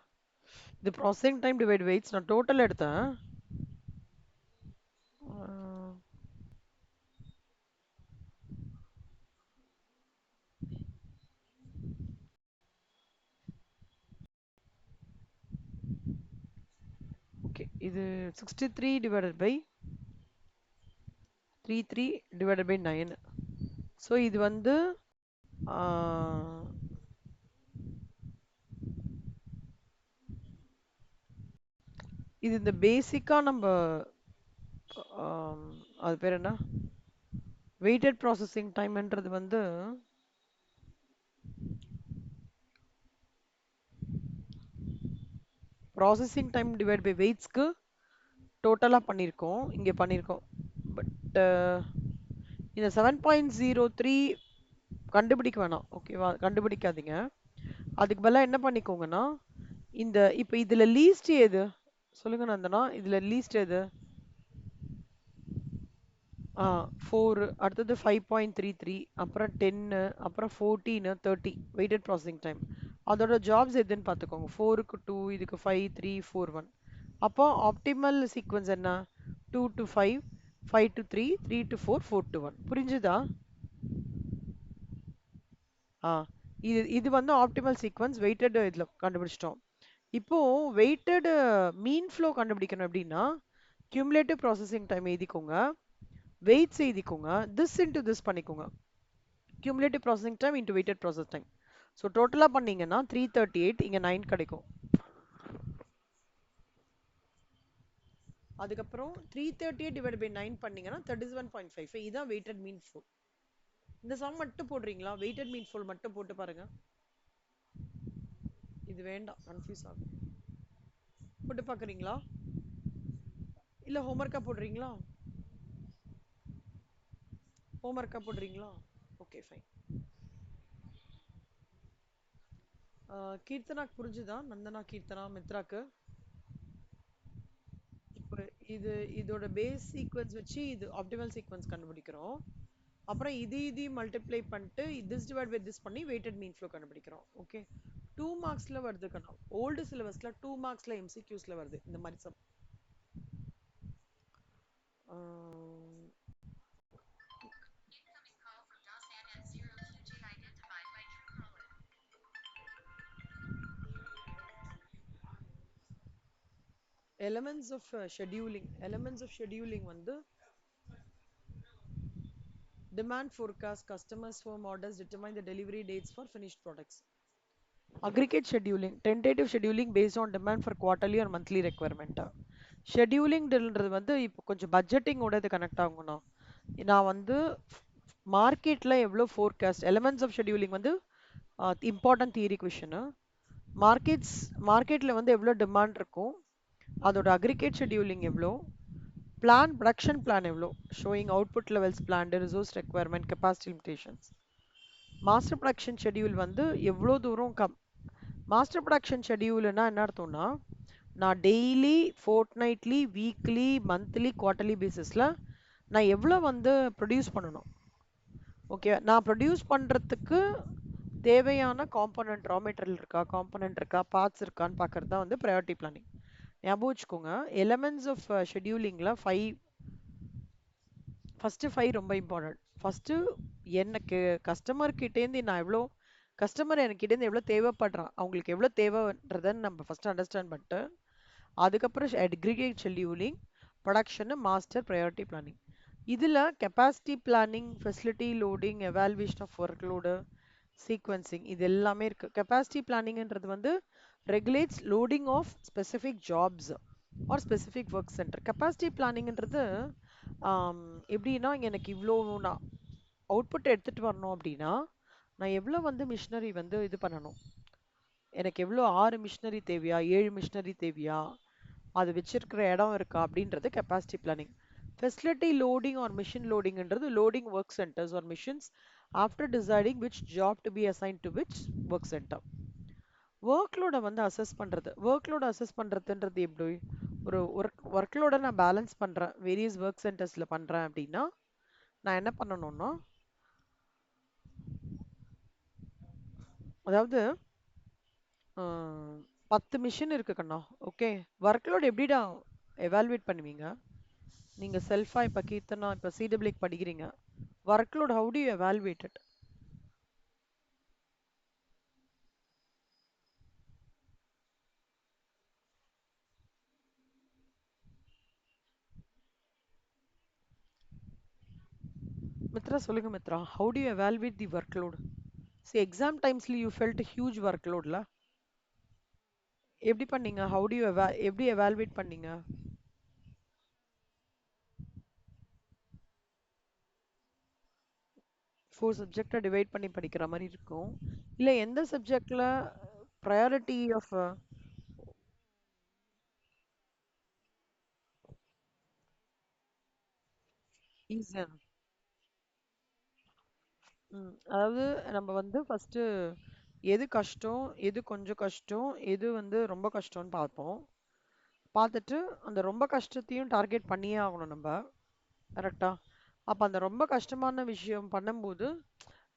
இது ப்ராசஸிங் டைம் டிவைட் வெயிட்ஸ் நான் டோட்டல் எடுத்தேன். ஓகே, இது 63 divided by 33 divided by 9. So இது வந்து இது இந்த பேசிக்காக நம்ம அது பேர் என்ன, வெயிட்டட் ப்ராசஸிங் டைம்ன்றது வந்து ப்ராசஸிங் டைம் டிவைட் பை வெயிட்ஸ்க்கு டோட்டலாக பண்ணியிருக்கோம், இங்கே பண்ணியிருக்கோம். பட் இந்த 7.03 கண்டுபிடிக்க வேணாம், ஓகேவா? கண்டுபிடிக்காதீங்க. அதுக்கு பதிலாக என்ன பண்ணிக்கோங்கன்னா, இந்த இப்போ இதில் லீஸ்ட் எது சொல்லுங்க நந்தனா, இதில் லீஸ்ட் எது? 4, அடுத்தது 5.33, அப்புறம் 10, அப்புறம் 14, 30 வெயிட்டட் ப்ராசஸிங் டைம். அதோட ஜாப்ஸ் எதுன்னு பார்த்துக்கோங்க. 4க்கு 2, இதுக்கு 5, 3, 4, 1. அப்போ ஆப்டிமல் சீக்வன்ஸ் என்ன? 2 to 5, 5 to 3, 3 to 4, 4 to 1. புரிஞ்சுதா? இது இது வந்து ஆப்டிமல் சீக்வன்ஸ் வெயிட்டட் இதில் கண்டுபிடிச்சிட்டோம். இப்போ வெயிட்டட் மீன் ஃப்ளோ கண்டுபிடிக்கணும் எப்படின்னா cumulative ப்ராசஸிங் டைம் எழுதிக்கோங்க, வெயிட்ஸ் எழுதிக்கோங்க, திஸ் இன்டு திஸ் பண்ணிக்கோங்க. cumulative processing time into weighted process time. So டோட்டலாக பண்ணீங்கன்னா 338, இங்கே 9 கிடைக்கும். அதுக்கப்புறம் 338 டிவைட் பை 9 பண்ணீங்கன்னா 37.55. இதான் வெயிட்டட் மீன் ஃப்ளோ. இந்த சம் மட்டும் போடுறீங்களா? வெயிட்டட் மீன் ஃப்ளோ மட்டும் போட்டு பாருங்க. இது வேண்டாம், கன்ஃபியூஸ் ஆகும். போட்டு பார்க்குறீங்களா? இல்லை ஹோம்ஒர்க்காக போடுறீங்களா? ஹோம்ஒர்க்காக போடுறீங்களா? Okay fine. கீர்த்தனாக்கு புரிஞ்சுதா? நந்தனா, கீர்த்தனா, மித்ராக்கு? இப்போ இதோட பேஸ் சீக்வன்ஸ் வச்சு இது ஆப்டிமல் சீக்வன்ஸ் கண்டுபிடிக்கிறோம். அப்புறம் இது மல்டிப்ளை பண்ணிட்டு திஸ் டிவைட் பை திஸ் பண்ணி வெயிட்டட் மீன் ஃப்ளோ கண்டுபிடிக்கிறோம். ஓகே, 2 மார்க்ஸ்ல வருது கண்ணா. ஓல்டு சிலபஸ்ல 2 மார்க்ஸ்ல எம்சிக்யூஸ்ல வருது இந்த மாதிரி சம். எலமெண்ட்ஸ் ஆஃப் ஷெட்யூலிங் வந்து demand forecast, customers firm orders determine the delivery dates for finished products. Aggregate scheduling, tentative scheduling based on demand for quarterly or monthly requirement. ஷெட்யூலிங்ன்றது வந்து இப்போ கொஞ்சம் பட்ஜெட்டிங்கோட இது கனெக்ட் ஆகுங்கண்ணா. நான் வந்து மார்க்கெட்டில் எவ்வளோ ஃபோர்காஸ்ட், எலமெண்ட்ஸ் ஆஃப் ஷெட்யூலிங் வந்து இம்பார்ட்டன்ட் தியரி கொஷனு. மார்க்கெட்டில் வந்து எவ்வளோ டிமாண்ட் இருக்கும், அதோட அக்ரிகேட் ஷெட்யூலிங் எவ்வளோ, ப்ரொடக்ஷன் பிளான் எவ்வளோ, showing output levels planned, resource requirement, capacity limitations. Master production schedule வந்து எவ்வளோ தூரம் மாஸ்டர் ப்ரொடக்ஷன் ஷெட்யூல்னா என்ன அர்த்தம்னா, நான் daily, fortnightly, weekly, monthly, quarterly பேசிஸில் நான் எவ்வளோ வந்து ப்ரொடியூஸ் பண்ணணும். ஓகே, நான் ப்ரொடியூஸ் பண்ணுறதுக்கு தேவையான காம்பனண்ட், ரா மெட்டீரியல் இருக்கா, காம்பனண்ட் இருக்கா, பார்ட்ஸ் இருக்கான்னு பார்க்குறது தான் வந்து ப்ரையாரிட்டி பிளானிங். ஞாபகம் வச்சுக்கோங்க, எலமெண்ட்ஸ் ஆஃப் ஷெட்யூலிங்கில் ஃபஸ்ட்டு 5 ரொம்ப இம்பார்ட்டன்ட். ஃபஸ்ட்டு எனக்கு கஸ்டமர்கிட்டேருந்து நான் எவ்வளோ, கஸ்டமர் என்கிட்டேருந்து எவ்வளோ தேவைப்படுறான், அவங்களுக்கு எவ்வளோ தேவைன்றதை நம்ம ஃபஸ்ட்டு அண்டர்ஸ்டாண்ட் பண்ணிட்டு, அதுக்கப்புறம் aggregate scheduling, production, master, priority planning. இதில் capacity planning, facility loading, evaluation of work load, sequencing, இது எல்லாமே இருக்குது. கெப்பாசிட்டி பிளானிங்ன்றது வந்து regulates loading of specific jobs or specific work centre. Capacity பிளானிங்ன்றது எப்படின்னா, எனக்கு இவ்வளோ நான் அவுட்புட் எடுத்துகிட்டு வரணும் அப்படின்னா நான் எவ்வளோ வந்து மிஷினரி வந்து இது பண்ணணும், எனக்கு எவ்வளோ 6 மிஷினரி தேவையா, 7 மிஷினரி தேவையா, அது வச்சிருக்கிற இடம் இருக்கா அப்படின்றது capacity planning. Facility loading or machine லோடிங்ன்றது loading work centres or machines after deciding which job to be assign to which work centre. ஒர்க்லோட வந்து அசஸ் பண்ணுறதுன்றது எப்படி, ஒரு ஒர்க்லோட நான் பேலன்ஸ் பண்ணுறேன், வேரியஸ் ஒர்க் சென்டர்ஸில் பண்ணுறேன் அப்படின்னா நான் என்ன பண்ணணும்னா, அதாவது 10 மிஷின் இருக்கு கண்ணா. ஓகே, ஒர்க்லோட் எப்படிடா எவால்வேட் பண்ணுவீங்க நீங்கள் செல்ஃபாக? இப்போ கீர்த்தனா இப்போ சிடபிள்யூக்கு படிக்கிறீங்க, workload how do you evaluate it? Mitra சொல்லுங்க Mitra, how do you evaluate the workload? சி எக்ஸாம் டைம்ஸ்ல யூ ஃபெல்ட் ஹியூஜ் ஒர்க்லோட்ல, எப்படி பண்ணீங்க? ஹவு டு யூ எப்படி எவால்வேட் பண்ணீங்க? 4 சப்ஜெக்டை டிவைட் பண்ணி படிக்கிற மாதிரி இருக்கும். இல்லை எந்த சப்ஜெக்டில் ப்ரையாரிட்டி ஆஃப் ஈஸியாக? அதாவது நம்ம வந்து ஃபஸ்ட்டு எது கஷ்டம், எது கொஞ்சம் கஷ்டம், எது வந்து ரொம்ப கஷ்டம்னு பார்ப்போம். பார்த்துட்டு அந்த ரொம்ப கஷ்டத்தையும் டார்கெட் பண்ணியே ஆகணும் நம்ம, கரெக்டா? அப்போ அந்த ரொம்ப கஷ்டமான விஷயம் பண்ணும்போது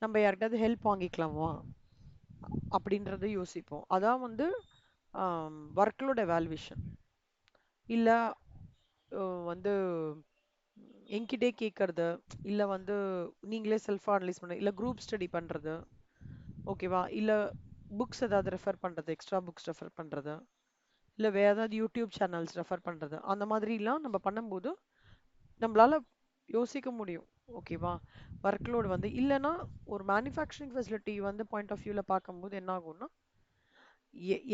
நம்ம யார்கிட்டயாவது ஹெல்ப் வாங்கிக்கலாமா அப்படின்றத யோசிப்போம். அதான் வந்து ஒர்க்லோட் எவால்வேஷன். இல்லை வந்து என்கிட்டே கேட்கறது, இல்லை வந்து நீங்களே செல்ஃபாக அனலைஸ் பண்ண, இல்லை குரூப் ஸ்டடி பண்ணுறது, ஓகேவா, இல்லை புக்ஸ் ஏதாவது ரெஃபர் பண்ணுறது, எக்ஸ்ட்ரா புக்ஸ் ரெஃபர் பண்ணுறது, இல்ல வேற ஏதாவது யூடியூப் சேனல்ஸ் ரெஃபர் பண்றது அந்த மாதிரிலாம் நம்ம பண்ணும்போது நம்மளால யோசிக்க முடியும். ஓகேவா? ஒர்க் லோட் வந்து இல்லைன்னா ஒரு மேனுஃபேக்சரிங் ஃபெசிலிட்டி வந்து பாயிண்ட் ஆஃப் வியூல பார்க்கும்போது என்ன ஆகும்னா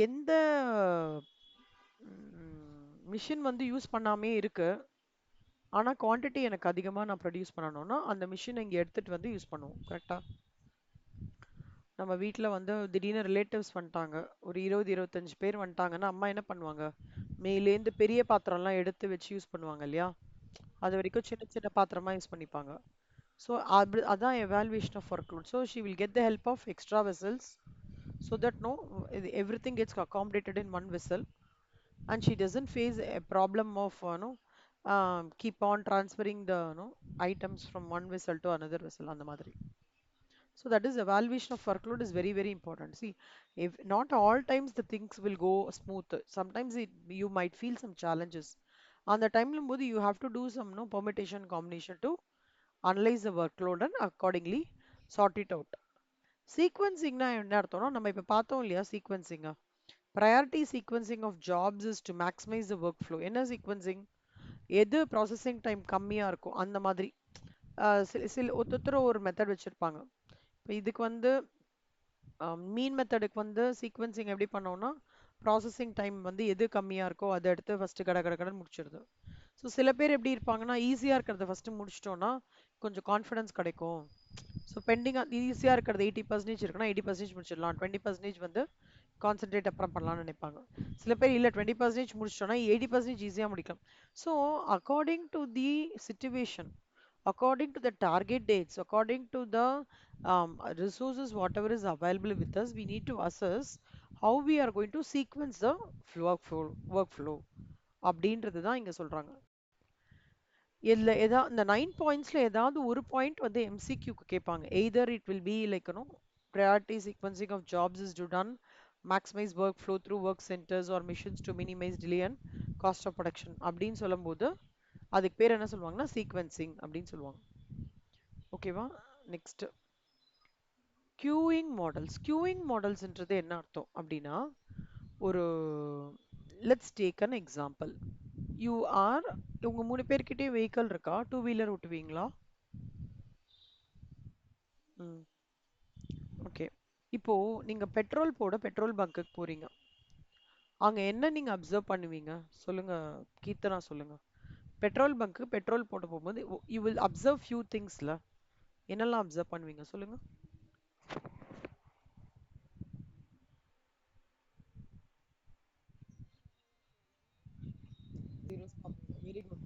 எந்த மிஷின் வந்து யூஸ் பண்ணாமே இருக்கு, ஆனா குவாண்டிட்டி எனக்கு அதிகமா நான் ப்ரொடியூஸ் பண்ணணும்னா அந்த மிஷினை இங்க எடுத்துட்டு வந்து யூஸ் பண்ணுவோம். கரெக்டா? நம்ம வீட்ல வந்து திடீர்னு ரிலேட்டிவ்ஸ் வந்துட்டாங்க, ஒரு 20-25 பேர் வந்துட்டாங்கன்னா அம்மா என்ன பண்ணுவாங்க, மேலேந்து பெரிய பாத்திரம்லாம் எடுத்து வச்சு யூஸ் பண்ணுவாங்க இல்லையா? அது வரைக்கும் சின்ன சின்ன பாத்திரமா யூஸ் பண்ணிப்பாங்க. ஸோ அதான் evaluation of workload. So she will get the help of extra vessels so that no everything gets accommodated in one vessel and she doesn't face a problem of no keep on transferring the no items from one vessel to another vessel அந்த மாதிரி. So that is evaluation of workload is very very important. See, if not all times the things will go smooth. Sometimes you might feel some challenges. On the time போது you have to do some no permutation combination to analyze the workload and accordingly sort it out. சீக்வன்சிங்னா என்ன அர்த்தம்னா நம்ம இப்ப பார்த்தோம் இல்லையா sequencing. Priority sequencing of jobs is to maximize the workflow. என்ன sequencing? எது processing time கம்மியா இருக்கும் அந்த மாதிரி. சில சில ஒருத்தர் ஒரு மெத்தட் வச்சிருப்பாங்க. இப்போ இதுக்கு வந்து மீன் மெத்தடுக்கு வந்து சீக்வன்சிங் எப்படி பண்ணோம்னா ப்ராசஸிங் டைம் வந்து எது கம்மியாக இருக்கோ அதை எடுத்து ஃபஸ்ட்டு கட கட கடன்னு முடிச்சிடுது. ஸோ சில பேர் எப்படி இருப்பாங்கன்னா ஈஸியாக இருக்கிறத ஃபஸ்ட்டு முடிச்சிட்டோன்னா கொஞ்சம் கான்ஃபிடன்ஸ் கிடைக்கும். ஸோ பெண்டிங்காக ஈஸியாக இருக்கிறது 80% இருக்குன்னா 80% முடிச்சிடலாம், 20% வந்து கான்சென்ட்ரேட் அப்புறம் பண்ணலாம்னு நினைப்பாங்க. சில பேர் இல்லை 20% முடிச்சிட்டோன்னா 80% ஈஸியாக முடிக்கலாம். So according to the situation, according to the target dates, according to the resources whatever is available with us, we need to assess how we are going to sequence the workflow அப்படின்றது தான் இங்க சொல்றாங்க. இதுல இந்த 9 பாயிண்ட்ஸ்ல ஏதாவது ஒரு point வந்து எம்சிக்யூக்கு கேட்பாங்க. Either it will be like priority sequencing of jobs is to done maximize workflow through work centers or missions to minimize delay and cost of production அப்படின்னு சொல்லும்போது அதுக்கு பேர் என்ன சொல்லுவாங்கன்னா சீக்வென்சிங் அப்படின்னு சொல்லுவாங்க. ஓகேவா? Next queuing models. queuing modelsன்றது என்ன அர்த்தம் அப்படின்னா ஒரு let's take an example. You are உங்க 3 பேர்கிட்டயும் வெஹிக்கல் இருக்கா? 2 வீலர் ஓட்டுவீங்களா? ம், ஓகே. இப்போ நீங்க பெட்ரோல் போட பெட்ரோல் பங்க்குக்கு போறீங்க. அங்க என்ன நீங்க அப்சர்வ் பண்ணுவீங்க? சொல்லுங்க கீர்த்தனா, சொல்லுங்க. பெட்ரோல் பங்க்கு பெட்ரோல் போட போகும்போது யூ வில் அப்சர்வ் ஃபியூ திங்ஸ்ல. என்னெல்லாம் அப்சர்வ் பண்ணுவீங்க சொல்லுங்க. ஜீரோஸ் பார்ப்பீங்க. Very good.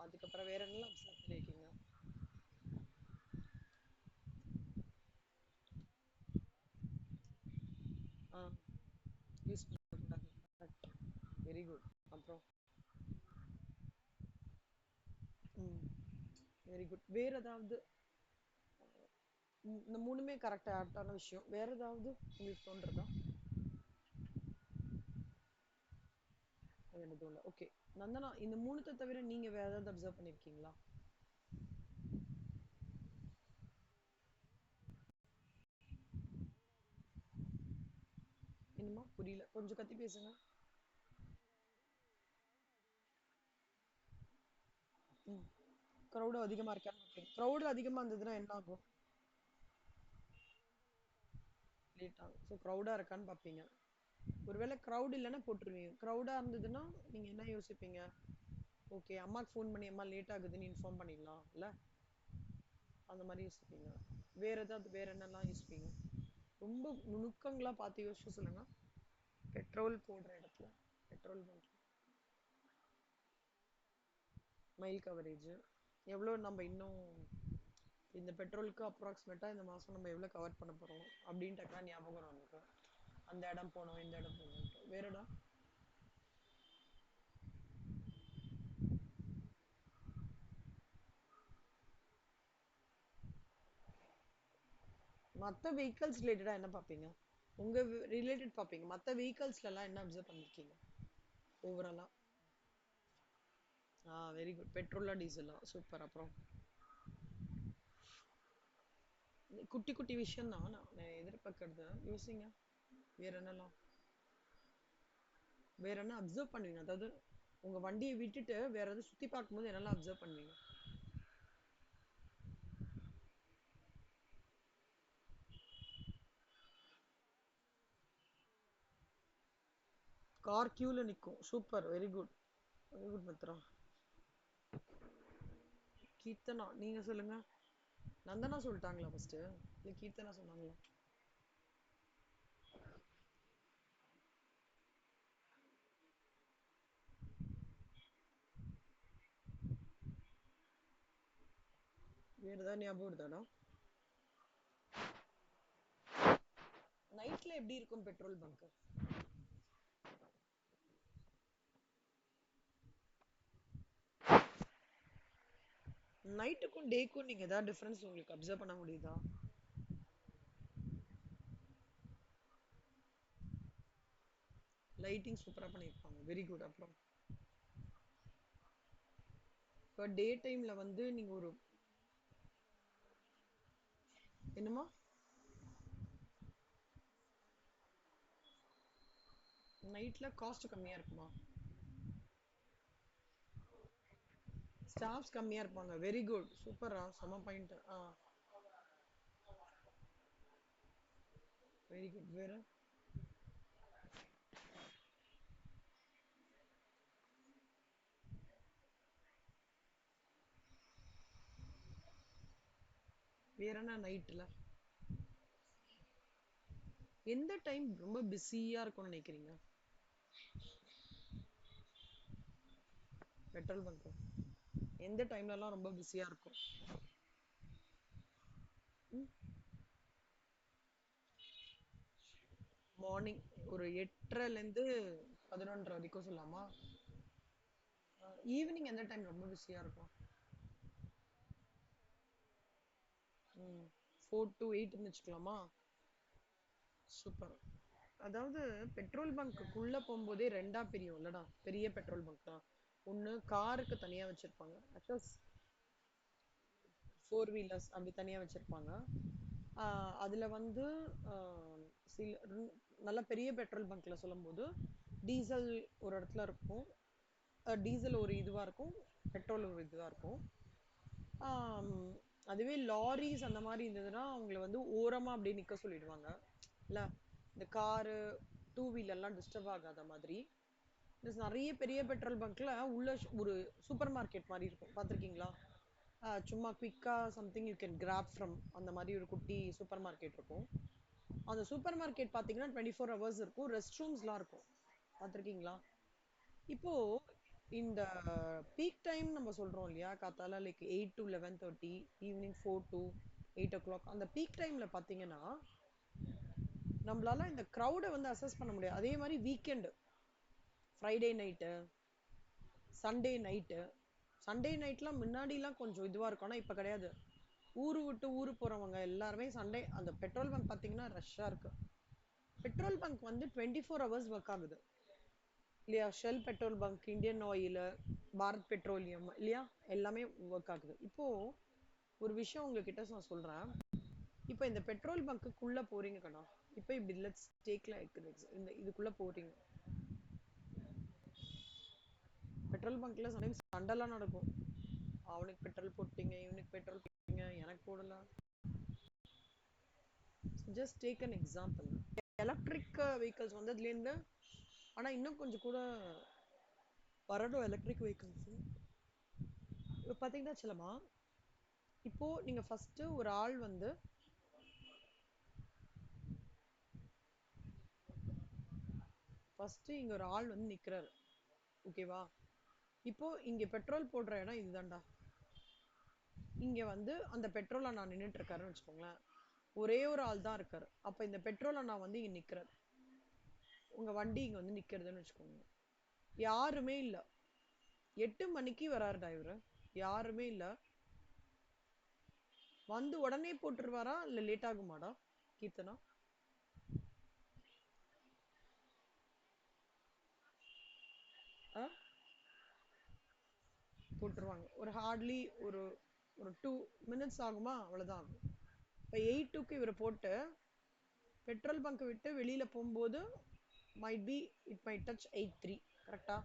அதுக்கப்புறம் வேற என்னெல்லாம் அப்சர்வ் பண்ணியிருக்கீங்க? ஆ யூஸ் பண்ணக்கூடாது. கரெக்ட். Very good. அப்புறம் ம் வெரி குட். வேற ஏதாவது இந்த மூணுமே கரெக்டா ஆப்டான விஷயம். வேற ஏதாவது உங்களுக்கு தோன்றதா? எனக்கு தோணல. ஓகே. நந்தனா, இந்த மூணுத்தை தவிர நீங்க வேற ஏதாவது அப்சர்வ் பண்ணிருக்கீங்களா? என்னமா புரியல, கொஞ்சம் கத்தி பேசுங்க. ம் க்ரௌடு அதிகமா இருக்கான்னு பார்ப்பீங்க. க்ரௌடு அதிகமா இருந்ததுன்னா என்ன ஆகும்? லேட் ஆகும். ஸோ க்ரௌடா இருக்கான்னு பார்ப்பீங்க. ஒருவேளை க்ரௌட் இல்லைன்னா போட்டுருவீங்க. க்ரௌடா இருந்ததுன்னா நீங்க என்ன யோசிப்பீங்க? ஓகே, அம்மாக்கு ஃபோன் பண்ணி அம்மா லேட் ஆகுதுன்னு இன்ஃபார்ம் பண்ணிடலாம் இல்ல, அந்த மாதிரி யோசிப்பீங்க. வேற ஏதாவது வேற என்னெல்லாம் யோசிப்பீங்க? ரொம்ப நுணுக்கங்களா பார்த்து யோசிச்சு சொல்லுங்க. பெட்ரோல் போடுற இடத்துல, பெட்ரோல் பங்க் மைல் கவரேஜ் எவ்வளோ, நம்ம இன்னும் இந்த பெட்ரோலுக்கு அப்ராக்சிமேட்டா இந்த மாசம் நம்ம எவ்வளோ கவர் பண்ண போறோம் அப்படின்ட்டு ஞாபகம் வரும் நமக்கு. அந்த இடம் போனோம், இந்த இடம் போனோம். வேற இடம் மற்ற வெஹிக்கல்ஸ் ரிலேட்டடா என்ன பார்ப்பீங்க? உங்க ரிலேட்டட் பார்ப்பீங்க. மற்ற வெஹிக்கல்ஸ்ல எல்லாம் என்ன அப்சர்வ் பண்ணிருக்கீங்க ஓவராலா? Very good. பெட்ரோலா டீசலா? சூப்பர். அப்புறம் குட்டி குட்டி விஷயம் தான் நான் எதிர்பார்க்கறது. யோசிங்க வேற என்னலாம். வேற என்ன அப்சர்வ் பண்ணுவீங்க? அதாவது உங்க வண்டியை விட்டுட்டு வேற எதாவது சுத்தி பார்க்கும்போது என்னெல்லாம் அப்சர்வ் பண்ணுவீங்க? கார் கியூல நிக்கும். Super, very good, very good Mitra. Keerthana நீங்க சொல்லுங்க. நந்தனா சொல்லிட்டாங்களா ஃபர்ஸ்ட், இல்ல கீர்த்தனா சொன்னாங்களா? வேற ஏதாவது ஞாபகம் வருதாடா? நைட்ல எப்படி இருக்கும் பெட்ரோல் பங்க்? நைட்டுக்கும் டேக்கும் நீங்க ஏதாவது டிஃபரன்ஸ் உங்களுக்கு அப்சர்வ் பண்ண முடியுதா? லைட்டிங் சூப்பரா பண்ணிருப்பாங்க, வெரி குட். அப்புறம் இப்போ டே டைம்ல வந்து நீங்க ஒரு என்னமா நைட்ல காஸ்ட் கம்மியா இருக்குமா? ஸ்டாஃப்ஸ் கம்மியா இருப்பாங்க, வெரி குட், சூப்பரா, செம பாயிண்ட். Very good. வேற வேற என்ன நைட்ல எந்த டைம் ரொம்ப பிஸியா இருக்கும்னு நினைக்கிறீங்க? பெட்ரோல் பங்க் எந்த டைம்லலாம் ரொம்ப பிஸியா இருக்கும்? மார்னிங் ஒரு 8:30ல இருந்து 11:30 வரைக்கும் சொல்லலாமா? ஈவினிங் எந்த டைம் ரொம்ப பிஸியா இருக்கும்? 4 to 8 வச்சுக்கலாமா? சூப்பர். அதாவது பெட்ரோல் பங்க்குள்ள போகும்போதே ரெண்டா பிரியும் இல்லடா, பெரிய பெட்ரோல் பங்க் தான். ஒண்ணு காருக்கு தனியா வச்சிருப்பாங்க, ஃபோர் வீலர்ஸ் அப்படி தனியா வச்சிருப்பாங்க. அதுல வந்து ஆஹ் சில நல்ல பெரிய பெட்ரோல் பங்க்ல சொல்லும்போது டீசல் ஒரு இடத்துல இருக்கும், டீசல் ஒரு இதுவா இருக்கும், பெட்ரோல் ஒரு இதுவா இருக்கும். ஆம், அதுவே லாரிஸ் அந்த மாதிரி இருந்ததுன்னா அவங்கள வந்து ஓரமா அப்படியே நிக்க சொல்லிடுவாங்க இல்ல, இந்த காரு டூ வீலர்லாம் டிஸ்டர்ப் ஆகாத மாதிரி. நிறைய பெரிய பெட்ரோல் பங்க்ல உள்ள ஒரு சூப்பர் மார்க்கெட் மாதிரி இருக்கும், பார்த்துருக்கீங்களா? சும்மா குவிக்கா something you can grab from அந்த மாதிரி ஒரு குட்டி சூப்பர் மார்க்கெட் இருக்கும். அந்த சூப்பர் மார்க்கெட் பார்த்தீங்கன்னா 24 hours இருக்கும், ரெஸ்ட் ரூம்ஸ்லாம் இருக்கும், பார்த்துருக்கீங்களா? இப்போ இந்த பீக் டைம் நம்ம சொல்றோம் இல்லையா, காத்தால like 8 to 11:30, evening 4 to 8 o'clock, அந்த பீக் டைம்ல பாத்தீங்கன்னா நம்மளால இந்த க்ரௌடை வந்து அசஸ் பண்ண முடியாது. அதே மாதிரி weekend, Friday night, Sunday night. Sunday நைட்லாம் முன்னாடிலாம் கொஞ்சம் இதுவா இருக்கும், ஆனா இப்ப கிடையாது. ஊரு விட்டு ஊரு போறவங்க எல்லாருமே சண்டே அந்த பெட்ரோல் பங்க் பாத்தீங்கன்னா ரஷ்ஷா இருக்கு. பெட்ரோல் பங்க் வந்து 24 hours ஒர்க் ஆகுது இல்லையா? Shell petrol bunk, Indian oil, Bharat petroleum இல்லையா, எல்லாமே ஒர்க் ஆகுது. இப்போ ஒரு விஷயம் உங்ககிட்ட நான் சொல்றேன். இப்போ இந்த பெட்ரோல் பங்க்குள்ள போறீங்க கண்ணா, இப்போ இப்படி லெட்ஸ் டேக் லைக் இந்த இதுக்குள்ள போறீங்க. பெட்ரோல் பங்க்ல சம்டைம்ஸ் சண்டைலாம் நடக்கும். அவனுக்கு பெட்ரோல் போட்டீங்க, இவனுக்கு பெட்ரோல் போட்டீங்க, எனக்கு போடல. Just take an example. Electric vehicles வந்ததுலேருந்து, ஆனா இன்னும் கொஞ்சம் கூட வரணும் எலக்ட்ரிக் வெஹிக்கல்ஸ். இப்போ பார்த்தீங்கன்னா சொல்லமா, இப்போ நீங்க ஃபர்ஸ்ட் ஒரு ஆள் வந்து இங்க ஒரு ஆள் வந்து நிக்கிறாரு, ஓகேவா? இப்போ இங்க பெட்ரோல் போடுற இடம் இதுதான்டா. இங்க வந்து அந்த பெட்ரோல் அண்ணா நின்னுட்டு இருக்காருன்னு வச்சுக்கோங்களேன். ஒரே ஒரு ஆள் தான் இருக்காரு. அப்ப இந்த பெட்ரோல் அண்ணா வந்து இங்க நிக்கிறாரு, உங்க வண்டி இங்க வந்து நிக்கிறதுன்னு வச்சுக்கோங்க. யாருமே இல்ல. 8 மணிக்கு வராரு டிரைவர், யாருமே இல்ல. வந்து உடனே போட்டுருவாரா இல்ல லேட் ஆகுமாடா கீர்த்தனா? ஆ? போட்டுருவாங்க. ஒரு ஹார்ட்லி ஒரு ஒரு 2 minutes ஆகுமா, அவ்வளவுதான் ஆகும். இப்ப 8க்கு இவரை போட்டு பெட்ரோல் பங்க் விட்டு வெளியில போகும்போது might be it might touch 8-3. கரெக்டா?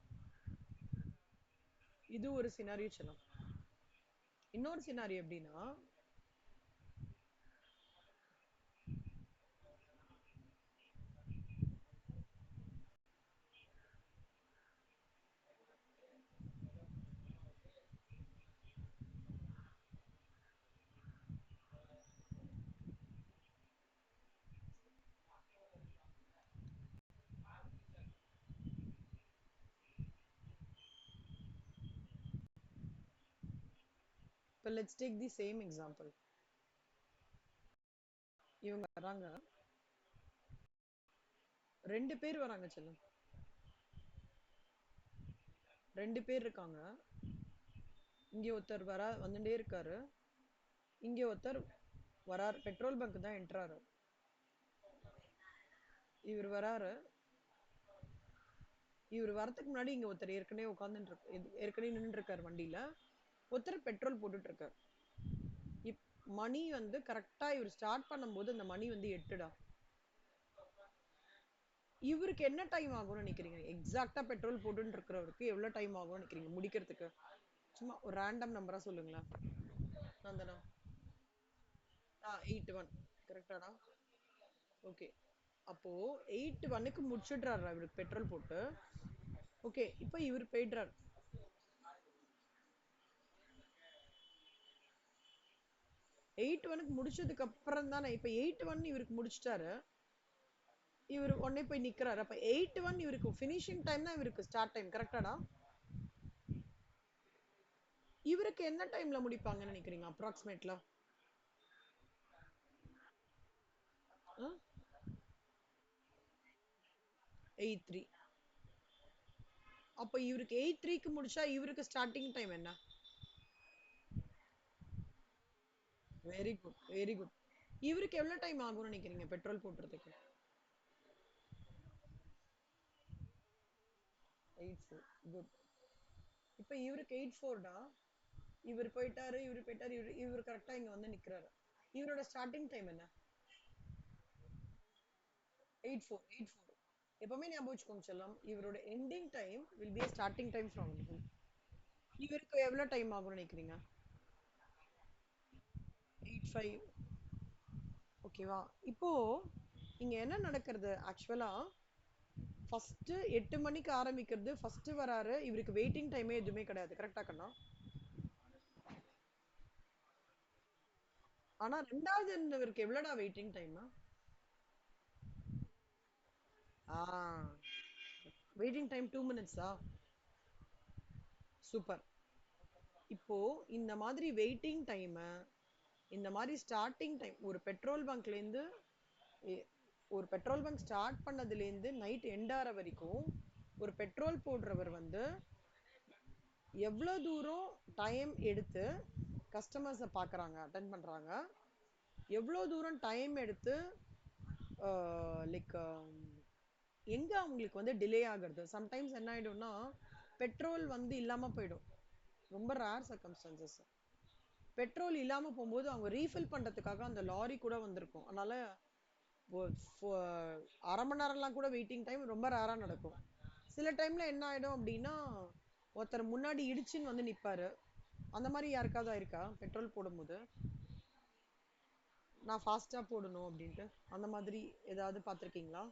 இது ஒரு சினாரியோ செல்லம். இன்னொரு சினாரியோ எப்படின்னா, இப்போ let's take the same example. இவங்க வராங்க, 2 பேர் வராங்க செல்லம். 2 பேர் இருக்காங்க. இங்க ஒருத்தர் வந்துட்டே இருக்காரு, இங்க ஒருத்தர் வராரு. பெட்ரோல் பங்க் தான் என்ட்ராரு. இவர் வராரு. இவர் வரதுக்கு முன்னாடி இங்க ஒருத்தர் ஏற்கனவே ஏற்கனவே நின்று இருக்காரு வண்டியில. ஒருத்தர் பெட்ரோல் போட்டுட்டு இருக்காரு. மணி வந்து கரெக்டா இவர் ஸ்டார்ட் பண்ணும்போது அந்த மணி வந்து 8டா. இவருக்கு என்ன டைம் ஆகும்னு நினைக்கிறீங்க? எக்ஸாக்டா பெட்ரோல் போட்டுட்டு இருக்கிறவருக்கு எவ்வளவு டைம் ஆகும்னு நினைக்கிறீங்க முடிக்கிறதுக்கு? சும்மா ஒரு ரேண்டம் நம்பரா சொல்லுங்களேன். நந்தனா 8-1 கரெக்டாடா? ஓகே, அப்போ 8-1க்கு முடிச்சிடுறாரு இவருக்கு பெட்ரோல் போட்டு. ஓகே, இப்போ இவர் போயிடுறாரு. 8-1க்கு முடிச்சதுக்கு அப்புறம் தானே, இப்ப 8-1 இவருக்கு முடிச்சிட்டாரு. இவர் உடனே போய் நிக்கிறாரு. அப்ப 8-1 இவருக்கு ஃபினிஷிங் டைம் தான் இவருக்கு ஸ்டார்ட் டைம். கரெக்டாடா? இவருக்கு என்ன டைம்ல முடிப்பாங்கன்னு நினைக்கிறீங்க அப்ராக்சிமேட்ல? 8-3. அப்ப இவருக்கு 8-3க்கு முடிச்சா இவருக்கு ஸ்டார்டிங் டைம் என்ன? Very good, very good. இவருக்கு எவ்வளவு டைம் ஆகும்னு நினைக்கிறீங்க பெட்ரோல் போட்டுறதுக்கு? 8-4. குட். இப்ப இவருக்கு 8-4டா. இவர் போயிட்டாரு, இவர் கரெக்டா இங்க வந்து நிக்கிறாரு. இவரோட ஸ்டார்டிங் டைம் என்ன? 8-4, 8-4. எப்பவுமே ஞாபகம் வச்சுக்கோங்க செல்லம், இவரோட ending time will be a starting time from him. இவருக்கு எவ்வளவு டைம் ஆகும்னு நினைக்கிறீங்க? 8-5. ஓகேவா? இப்போ இங்க என்ன நடக்கிறது ஆக்சுவலா? ஃபர்ஸ்ட் 8 மணிக்கு ஆரம்பிக்கிறது, ஃபர்ஸ்ட் வராரு, இவருக்கு வெயிட்டிங் டைமே எதுவுமே கிடையாது. கரெக்டா கண்ணா? ஆனா ரெண்டாவது இருந்தவருக்கு எவ்வளவுடா வெயிட்டிங் டைம்? வெயிட்டிங் டைம் 2 மினிட்ஸா? சூப்பர். இப்போ இந்த மாதிரி வெயிட்டிங் டைம், இந்த மாதிரி ஸ்டார்டிங் டைம், ஒரு பெட்ரோல் பங்க் ஸ்டார்ட் பண்ணதுல இருந்து நைட் எண்ட் ஆற வரைக்கும் ஒரு பெட்ரோல் போடுறவர் வந்து எவ்வளவு தூரம் டைம் எடுத்து கஸ்டமர்ஸை பார்க்கறாங்க, அட்டென்ட் பண்றாங்க, எவ்வளவு தூரம் டைம் எடுத்து லைக் எங்க அவங்களுக்கு வந்து டிலே ஆகுறது. சம்டைம்ஸ் என்ன ஆயிடும்னா பெட்ரோல் வந்து இல்லாம போயிடும். ரொம்ப ரேர் சர்க்கம்ஸ்டன்சஸ். பெட்ரோல் இல்லாம போகும்போது அவங்க ரீஃபில் பண்றதுக்காக அந்த லாரி கூட வந்திருக்கும். அதனால அரை மணி நேரம்லாம் கூட வெயிட்டிங் டைம் ரொம்ப ரேரா நடக்கும். சில டைம்ல என்ன ஆயிடும் அப்படின்னா, ஒருத்தர் முன்னாடி இடிச்சுன்னு வந்து நிப்பாரு. அந்த மாதிரி யாருக்காவது ஆயிருக்கா பெட்ரோல் போடும்போது? நான் ஃபாஸ்டா போடணும் அப்படின்ட்டு அந்த மாதிரி ஏதாவது பார்த்திருக்கீங்களா?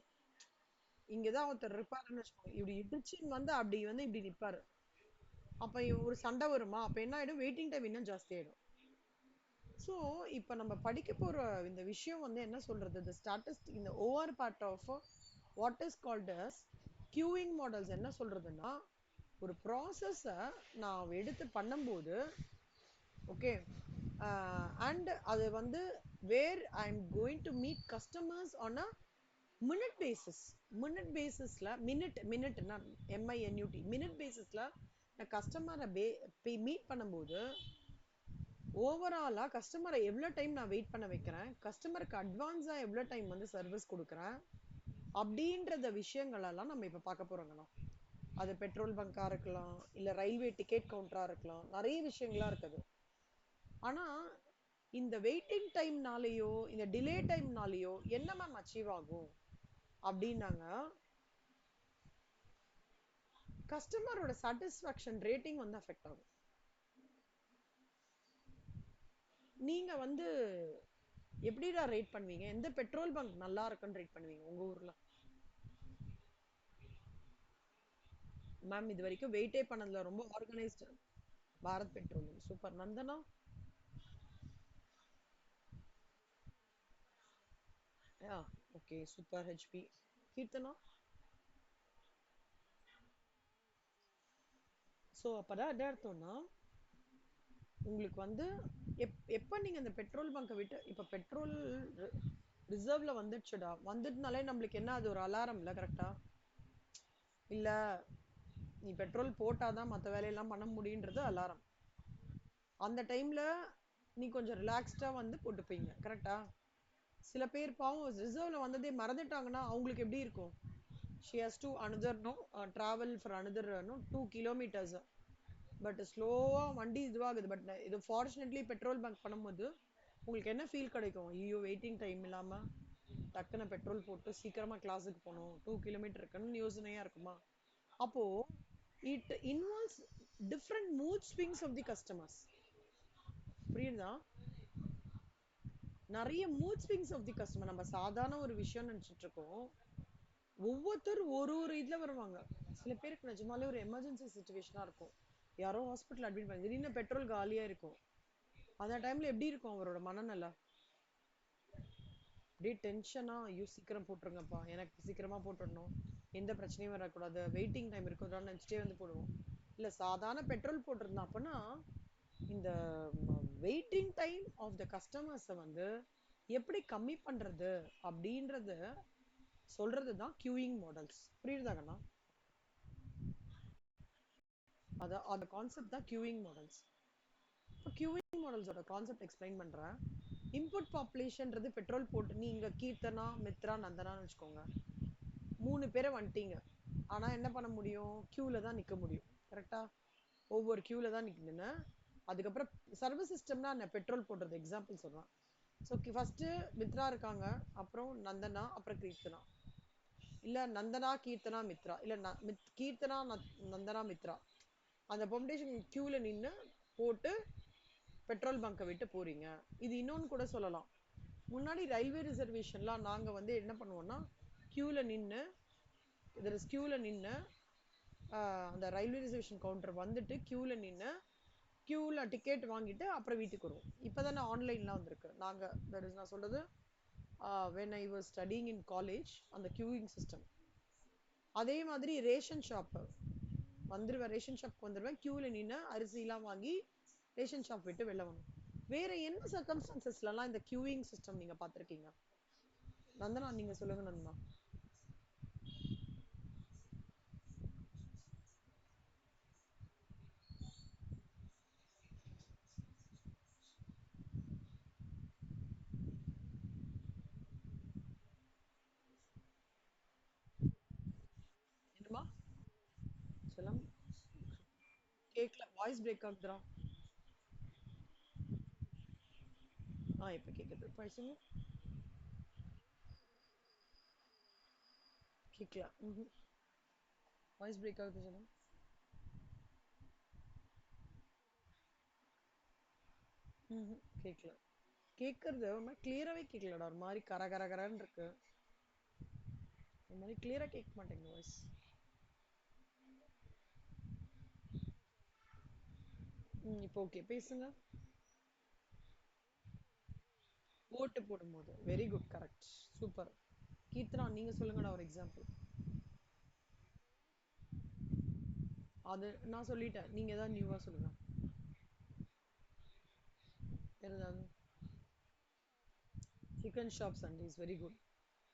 இங்கதான் ஒருத்தர் இருப்பாருன்னு வச்சுக்கோங்க, இப்படி இடிச்சுன்னு வந்து அப்படி வந்து இப்படி நிப்பாரு. அப்ப ஒரு சண்டை வருமா? அப்ப என்ன ஆயிடும், வெயிட்டிங் டைம் இன்னும் ஜாஸ்தி ஆயிடும். ஸோ இப்போ நம்ம படிக்க போற இந்த விஷயம் வந்து என்ன சொல்றது, இந்த ஸ்டாட்டிஸ்டிக், இந்த OR part of what is called as queuing models என்ன சொல்றதுன்னா, ஒரு ப்ராசஸை நான் எடுத்து பண்ணும்போது, ஓகே, அண்ட் அது வந்து where I am going to meet customers on a minute basis. மினிட்னா எம்ஐஎன்யூடி, மினிட் பேசிஸ்ல நான் கஸ்டமரை மீட் பண்ணும்போது ஓவராலா கஸ்டமரை எவ்வளவு டைம் நான் வெயிட் பண்ண வைக்கிறேன், கஸ்டமருக்கு அட்வான்ஸா எவ்வளவு டைம் வந்து சர்வீஸ் கொடுக்குறேன், அப்படின்றத விஷயங்கள் எல்லாம் நம்ம இப்ப பார்க்க போறோங்கண்ணா. அது பெட்ரோல் பங்கா இருக்கலாம், இல்ல ரயில்வே டிக்கெட் கவுண்டரா இருக்கலாம், நிறைய விஷயங்களா இருக்குது. ஆனா இந்த வெயிட்டிங் டைம்னாலயோ இந்த டிலே டைம்னாலயோ என்ன மேம் அச்சீவ் ஆகும் அப்படின்னாங்க, கஸ்டமரோட சாட்டிஸ்ஃபேக்ஷன் ரேட்டிங் வந்து அஃபெக்ட் ஆகும். நீங்க வந்து எப்படிடா ரேட் பண்ணுவீங்க? எந்த பெட்ரோல் பங்க் நல்லா இருக்குன்னு ரேட் பண்ணுவீங்க உங்க ஊர்ல? மேம் இது வரைக்கும் வெயிட்டே பண்ணதுல ரொம்ப organised. Bharat petroleum super. Nandana? Yeah, okay super. HP. Keerthana? So அப்பதான் என்ன அர்த்தம்னா, உங்களுக்கு வந்து எப்ப நீங்க அந்த பெட்ரோல் பங்கை விட்டு இப்ப பெட்ரோல் ரிசர்வ்ல வந்துடுச்சுடா, வந்துட்டுனாலே நம்மளுக்கு என்ன, அது ஒரு அலாரம் இல்ல, கரெக்டா? இல்ல நீ பெட்ரோல் போட்டாதான் மத்த வேலையெல்லாம் பண்ண முடியுன்றது அலாரம். அந்த டைம்ல நீ கொஞ்சம் ரிலாக்ஸ்டா வந்து போட்டுப்பீங்க, கரெக்டா? சில பேர் பாவம் ரிசர்வ்ல வந்ததே மறந்துட்டாங்கன்னா அவங்களுக்கு எப்படி இருக்கும்? she has to another no travel for another no 2 kilometers. But ஸ்லோவா வண்டி இதுவாகுது. பட் இது ஃபார்ச்சுனேட்லி பெட்ரோல் பங்க் பண்ணும்போது உங்களுக்கு என்ன ஃபீல் கிடைக்கும்? ஐயோ வெயிட்டிங் டைம் இல்லாம டக்குன்னு பெட்ரோல் போட்டு சீக்கிரமா கிளாஸுக்கு போகணும், 2 கிலோமீட்டர் இருக்குன்னு யோசனையா இருக்குமா? அப்போ it involves different mood swings of the customers. புரியுதா? நிறைய mood swings of the customer. நம்ம சாதாரண ஒரு விஷயம் நினைச்சிட்டு இருக்கோம், ஒவ்வொருத்தர் ஒரு ஒரு இதுல வருவாங்க. சில பேருக்கு நிஜமாலே ஒரு எமர்ஜென்சி சுச்சுவேஷனா இருக்கும், யாரோ ஹாஸ்பிட்டல் அட்மிட் பண்ணி திடீர்னு பெட்ரோல் காலியா இருக்கும். அந்த டைம்ல எப்படி இருக்கும் அவரோட மனநிலை? அப்படியே டென்ஷனா, ஐயோ சீக்கிரம் போட்டுருங்கப்பா, எனக்கு சீக்கிரமா போட்டுடணும், எந்த பிரச்சனையும் வரக்கூடாது, வெயிட்டிங் டைம் இருக்குதான்னு நினைச்சிட்டே வந்து போடுவோம். இல்ல சாதாரண பெட்ரோல் போட்டிருந்தான் அப்பனா இந்த வெயிட்டிங் டைம் ஆஃப் த கஸ்டமர்ஸை வந்து எப்படி கம்மி பண்றது அப்படின்றத சொல்றதுதான் கியூயிங் மாடல்ஸ். புரியுதாங்கண்ணா? அதான் அந்த கான்செப்ட் தான் கியூயிங் மாடல்ஸ். இப்போ கியூயிங் மாடல்ஸோட கான்செப்ட் எக்ஸ்பிளைன் பண்றேன். இன்புட் பாப்புலேஷன்ன்றது பெட்ரோல் போட்டு நீங்க கீர்த்தனா, மித்ரா, நந்தனான்னு வச்சுக்கோங்க, 3 பேரை வந்துட்டீங்க. ஆனா என்ன பண்ண முடியும்? கியூல தான் நிக்க முடியும், கரெக்டா? ஒவ்வொரு கியூல தான் நிக்கணும்னு. அதுக்கப்புறம் சர்வீஸ் சிஸ்டம்னா என்ன, பெட்ரோல் போடுறது எக்ஸாம்பிள் சொல்றேன். ஸோ ஃபர்ஸ்ட் மித்ரா இருக்காங்க, அப்புறம் நந்தனா, அப்புறம் கீர்த்தனா. இல்ல நந்தனா கீர்த்தனா மித்ரா, இல்ல கீர்த்தனா நந்தனா மித்ரா. அந்த பெர்முடேஷன் கியூல நின்னு போட்டு பெட்ரோல் பங்கை விட்டு போறீங்க. இது இன்னொன்னு கூட சொல்லலாம். முன்னாடி ரயில்வே ரிசர்வேஷன்லாம் நாங்க வந்து என்ன பண்ணுவோம்னா, கியூல நின்னு கியூல நின்னு அந்த ரயில்வே ரிசர்வேஷன் கவுண்டர் வந்துட்டு கியூல நின்னு கியூல டிக்கெட் வாங்கிட்டு அப்புறம் வீட்டுக்கு வருவோம். இப்பதானே ஆன்லைன்லாம் வந்திருக்கு. நாங்க தட் இஸ் நான் சொல்றது when I was studying in college, அந்த queuing system. அதே மாதிரி ரேஷன் ஷாப் வந்துருவேன், ரேஷன் ஷாப் வந்துருவேன், கியூல நின்று அரிசிலாம் வாங்கி ரேஷன் ஷாப் விட்டு வெளில வரணும். வேற என்ன சர்க்கம்ஸ்டான்சஸ்லாம் இந்த கியூயிங் சிஸ்டம் நீங்க பார்த்திருக்கீங்க? நந்தனா நீங்க சொல்லுங்க நந்தனா. என்னமா சொல்லம்? கேக்கல, வாய்ஸ் பிரேக் ஆகுதுடா. இப்ப கேக்குது, பேசுங்க. கேக்கல. வாய்ஸ் பிரேக் ஆகுது சொல்லுங்க. கேக்கல. கேக்குறது ஒரு மாதிரி கிளியராவே கேட்கலடா, ஒரு மாதிரி கர கர கரன்னு இருக்கு. ஒரு மாதிரி கிளியரா கேட்க மாட்டேங்குது வாய்ஸ். இப்போ ஓகே, பேசுங்க. ஓட்டு போடும்போது very good, correct, super. Keerthana நீங்க சொல்லுங்கடா ஒரு எக்ஸாம்பிள். அது நான் சொல்லிட்டேன், நீங்க ஏதாவது நியூவா சொல்லுங்க. வேற ஏதாவது? Chicken shop Sundays, very good.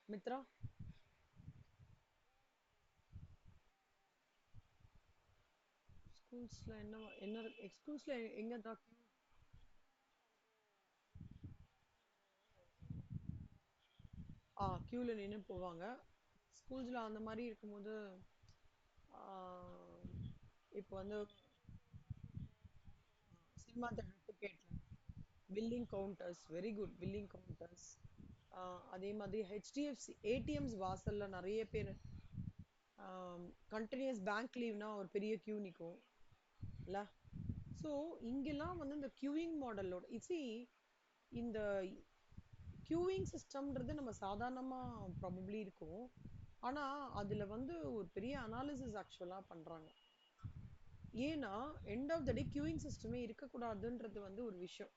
Mitra? ஸ்கூல்ஸ்ல என்ன என்ன ஸ்கூல்ஸ்ல எங்க தான்? கியூல நின்று போவாங்க. ஸ்கூல்ஸ்ல அந்த மாதிரி இருக்கும்போது இப்போ வந்து சினிமா டிக்கெட்ல billing counters, very good, billing counters. அதே மாதிரி ஹெச்டிஎஃப்சி ஏடிஎம்ஸ் வாசல்ல நிறைய பேர் கண்டினியூஸ் பேங்க் லீவ்னா ஒரு பெரிய கியூ நிற்கும் இல்ல. ஸோ இங்கெல்லாம் வந்து இந்த கியூயிங் மாடலோட இந்த கியூயிங் சிஸ்டம்ன்றது நம்ம சாதாரணமா ப்ராபப்ளி இருக்கும். ஆனா அதுல வந்து ஒரு பெரிய அனாலிசிஸ் ஆக்சுவலா பண்றாங்க. ஏன்னா end of the day queuing சிஸ்டமே இருக்கக்கூடாதுன்றது வந்து ஒரு விஷயம்.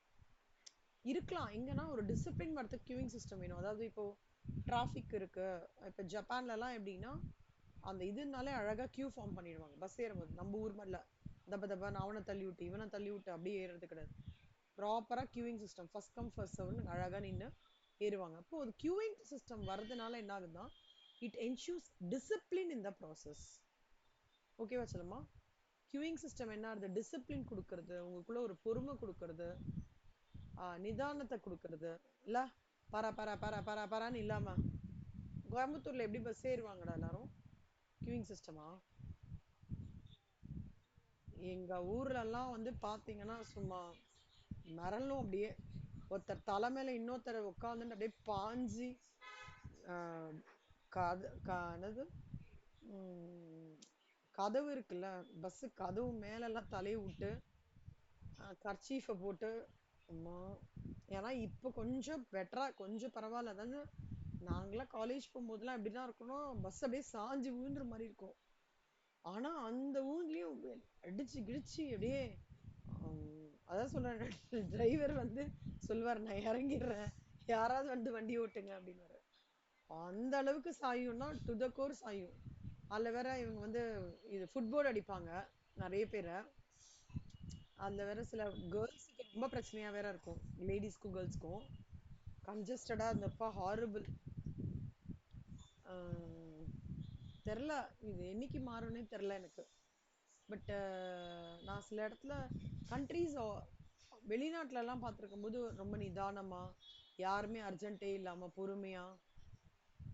இருக்கலாம் எங்கன்னா ஒரு டிசிப்ளின் வரதுக்கு கியூயிங் சிஸ்டம் வேணும். அதாவது இப்போ டிராஃபிக் இருக்கு. இப்போ ஜப்பான்லலாம் எப்படின்னா அந்த இதுனாலே அழகா கியூ ஃபார்ம் பண்ணிடுவாங்க பஸ் ஏறும்போது. நம்ம ஊர் மாதிரில தப்ப தப்பா நான் அவனை தள்ளி விட்டு இவனை தள்ளி விட்டு அப்படியே ஏறுறது கிடையாது. ப்ராப்பரா queuing system first come first சர்வ்னு அழகா நின்று ஏறுவாங்க. அப்போ அது கியூயிங் சிஸ்டம் வரதுனால என்ன ஆகுதுன்னா it ensures discipline in the process. ஓகேவா சொல்லுமா? கியூயிங் சிஸ்டம் என்ன ஆகுது? டிசிப்ளின் கொடுக்கறது, உங்களுக்குள்ள ஒரு பொறுமை கொடுக்கறது, நிதானத்தை கொடுக்கறது இல்ல. பர பர பர பர பரான்னு இல்லாம. கோயம்புத்தூர்ல எப்படி பஸ் ஏறுவாங்கடா எல்லாரும்? கியூயிங் சிஸ்டமா? எங்க ஊர்ல எல்லாம் வந்து பாத்தீங்கன்னா சும்மா மரலும் அப்படியே ஒருத்தர் தலை மேல இன்னொருத்தர் உட்காந்துட்டு அப்படியே பாஞ்சி என்னது கதவு இருக்குல்ல பஸ் கதவு மேல எல்லாம் தலையை விட்டு கர்ச்சீஃபை போட்டு அம்மா. ஏன்னா இப்ப கொஞ்சம் பெட்டரா கொஞ்சம் பரவாயில்ல. அதாவது நாங்களாம் காலேஜ் போகும்போதெல்லாம் எப்படிதான் இருக்கணும், பஸ் அப்படியே சாஞ்சு விழுந்துற மாதிரி இருக்கும். ஆனா அந்த ஊர்லயும் அடிச்சு கிடிச்சு அப்படியே அதான் சொல்றேன். டிரைவர் வந்து சொல்லுவார் நான் இறங்கிடுறேன், யாராவது வந்து வண்டி ஓட்டுங்க அப்படின்னு. அந்த அளவுக்கு சாயும்னா டு த கோர் சாயும். அதுல வேற இவங்க வந்து இது ஃபுட்போர்ட் அடிப்பாங்க நிறைய பேரை. அதுல வேற சில கேர்ள்ஸுக்கு ரொம்ப பிரச்சனையா வேற இருக்கும், லேடிஸ்க்கும் கேர்ள்ஸ்க்கும். கன்ஜஸ்டடா இருந்தப்பா ஹாரிபிள். தெரில இது என்னைக்கு மாறும்னே தெரில எனக்கு. பட் நான் சில இடத்துல கண்ட்ரீஸ் வெளிநாட்டுல எல்லாம் பார்த்துருக்கும் போது ரொம்ப நிதானமா, யாருமே அர்ஜென்ட்டே இல்லாம பொறுமையா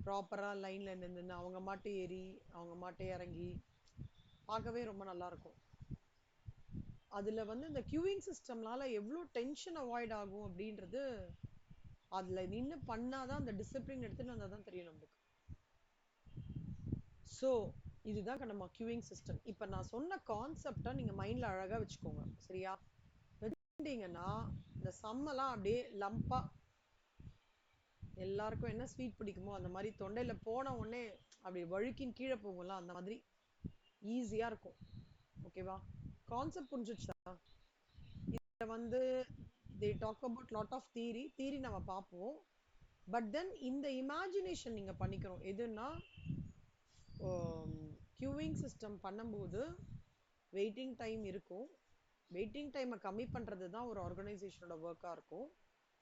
ப்ராப்பரா லைன்ல நின்று அவங்க மாட்டு ஏறி அவங்க மாட்டே இறங்கி பார்க்கவே ரொம்ப நல்லா இருக்கும். அதுல வந்து இந்த கியூயிங் சிஸ்டம்னால எவ்வளவு டென்ஷன் அவாய்ட் ஆகும் அப்படின்றது அதுல நின்று பண்ணாதான் அந்த டிசிப்ளின் எடுத்துட்டு வந்தாதான் தெரியும் நம்மளுக்கு. ஸோ இதுதான் நம்ம கியூயிங் சிஸ்டம். இப்ப நான் சொன்ன கான்செப்டா நீங்க மைண்ட்ல அழகா வச்சுக்கோங்க. சரியா? வச்சுட்டீங்கன்னா இந்த சம்மெல்லாம் அப்படியே லம்பா எல்லாருக்கும் என்ன ஸ்வீட் பிடிக்குமோ அந்த மாதிரி தொண்டையில போன உடனே அப்படி வழுக்கின் கீழே போகும்ல அந்த மாதிரி ஈஸியா இருக்கும். ஓகேவா? கான்செப்ட் புரிஞ்சிடுச்சா? இத வந்து they talk about lot of theory நம்ம பார்ப்போம். பட் தென் இந்த இமேஜினேஷன் நீங்க பண்ணிக்கணும். எதுன்னா கியூவிங் சிஸ்டம் பண்ணும்போது வெயிட்டிங் டைம் இருக்கும். வெயிட்டிங் டைமை கம்மி பண்றது தான் ஒரு ஆர்கனைசேஷனோட ஒர்க்கா இருக்கும்.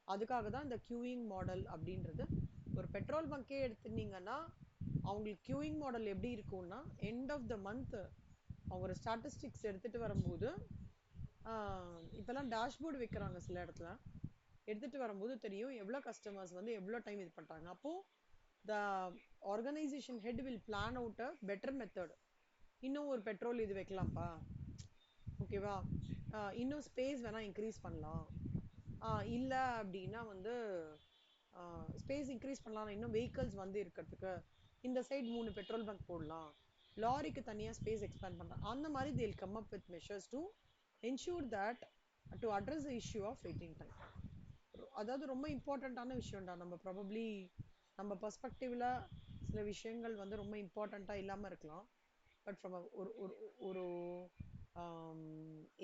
அதுக்காக தான் இந்த கியூயிங் மாடல் அப்படின்றது. ஒரு பெட்ரோல் பங்கே எடுத்துட்டீங்கன்னா அவங்களுக்கு கியூயிங் மாடல் எப்படி இருக்கும்னா எண்ட் ஆஃப் த மந்த் அவங்க ஒரு ஸ்டாட்டிஸ்டிக்ஸ் எடுத்துட்டு வரும்போது இப்பெல்லாம் டேஷ்போர்டு வைக்கிறாங்க சில இடத்துல. எடுத்துட்டு வரும்போது தெரியும் எவ்வளவு கஸ்டமர்ஸ் வந்து எவ்வளவு டைம் இது பண்றாங்க. அப்போ the organisation head will plan out a better method. இன்னும் ஒரு பெட்ரோல் இது வைக்கலாம்ப்பா, ஓகேவா, இன்னும் ஸ்பேஸ் வேணா இன்க்ரீஸ் பண்ணலாம், இல்ல அப்படின்னா வந்து ஸ்பேஸ் இன்க்ரீஸ் பண்ணலாம், இன்னும் வெஹிக்கல்ஸ் வந்து இருக்கிறதுக்கு இந்த சைடு 3 பெட்ரோல் பங்க் போடலாம், லாரிக்கு தனியா ஸ்பேஸ் எக்ஸ்பேண்ட் பண்ணலாம். அந்த மாதிரி they'll come up with measures to ensure that to address the issue of waiting time. அதாவது ரொம்ப இம்பார்ட்டண்ட்டான விஷயம்டா. நம்ம ப்ராபப்ளி நம்ம பெர்ஸ்பெக்டிவ்ல சில விஷயங்கள் வந்து ரொம்ப இம்பார்ட்டண்ட்டா இல்லாம இருக்கலாம். பட் ஃப்ரம் ஒரு ஒரு ஒரு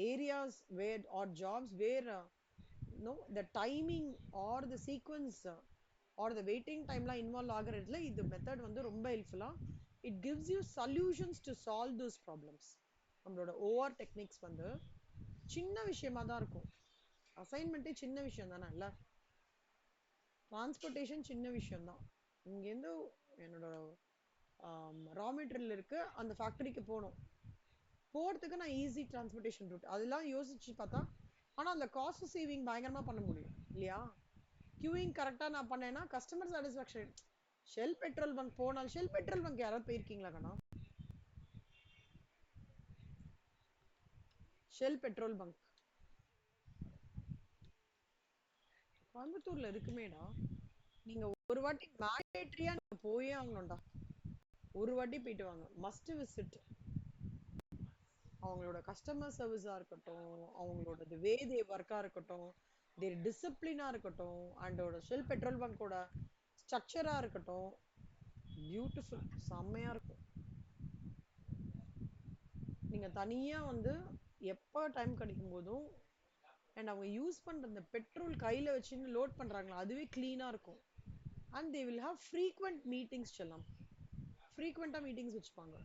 areas where are jobs where no the timing or the sequence or the waiting டைம்லாம் இன்வால்வ் ஆகிறதுல இது மெத்தட் வந்து ரொம்ப ஹெல்ப்ஃபுல்லா. It gives you solutions to solve those problems. நம்மளோட ஓஆர் டெக்னிக்ஸ் வந்து சின்ன விஷயமா தான் இருக்கும். அசைன்மெண்ட்டே சின்ன விஷயம் தானே இல்ல. டிரான்ஸ்போர்ட்டேஷன் சின்ன விஷயம் தான். இங்கேருந்து என்னோட ரா மெட்டீரியல் இருக்கு, அந்த ஃபேக்டரிக்கு போகணும், போறதுக்கு நான் ஈஸி டிரான்ஸ்போர்ட்டேஷன் ரூட் அதெல்லாம் யோசிச்சு பார்த்தா ஆனா அந்த காஸ்ட் சேவிங் பயங்கரமா பண்ண முடியும் இல்லையா? கியூயிங் கரெக்டா நான் பண்ணேன்னா customer satisfaction. Shell petrol bunk போனால் ஷெல் பெட்ரோல் பங்க் யாராவது போயிருக்கீங்களா கண்ணா? ஷெல் பெட்ரோல் பங்க் கோயம்புத்தூர்ல இருக்குமேடா. நீங்க ஒரு வாட்டி மேண்டேட்டரியா போயே ஆகணும்டா. ஒரு வாட்டி போயிட்டு வாங்க, மஸ்ட் விசிட். அவங்களோட கஸ்டமர் சர்வீஸா இருக்கட்டும், அவங்களோட வே தே ஒர்க்கா இருக்கட்டும், தேர் டிசிப்ளினா இருக்கட்டும், அண்டோட ஷெல் பெட்ரோல் பங்கோட ஸ்ட்ரக்சரா இருக்கட்டும், பியூட்டிஃபுல், செம்மையா இருக்கும். நீங்க தனியா வந்து எப்ப டைம் கிடைக்கும் போதும், அண்ட் அவங்க யூஸ் பண்ற அந்த பெட்ரோல் கையில வச்சுன்னு லோட் பண்றாங்களா, அதுவே கிளீனா இருக்கும். And they will have frequent meetings செல்லம். ஃப்ரீக்வெண்டா மீட்டிங்ஸ் வச்சுப்பாங்க.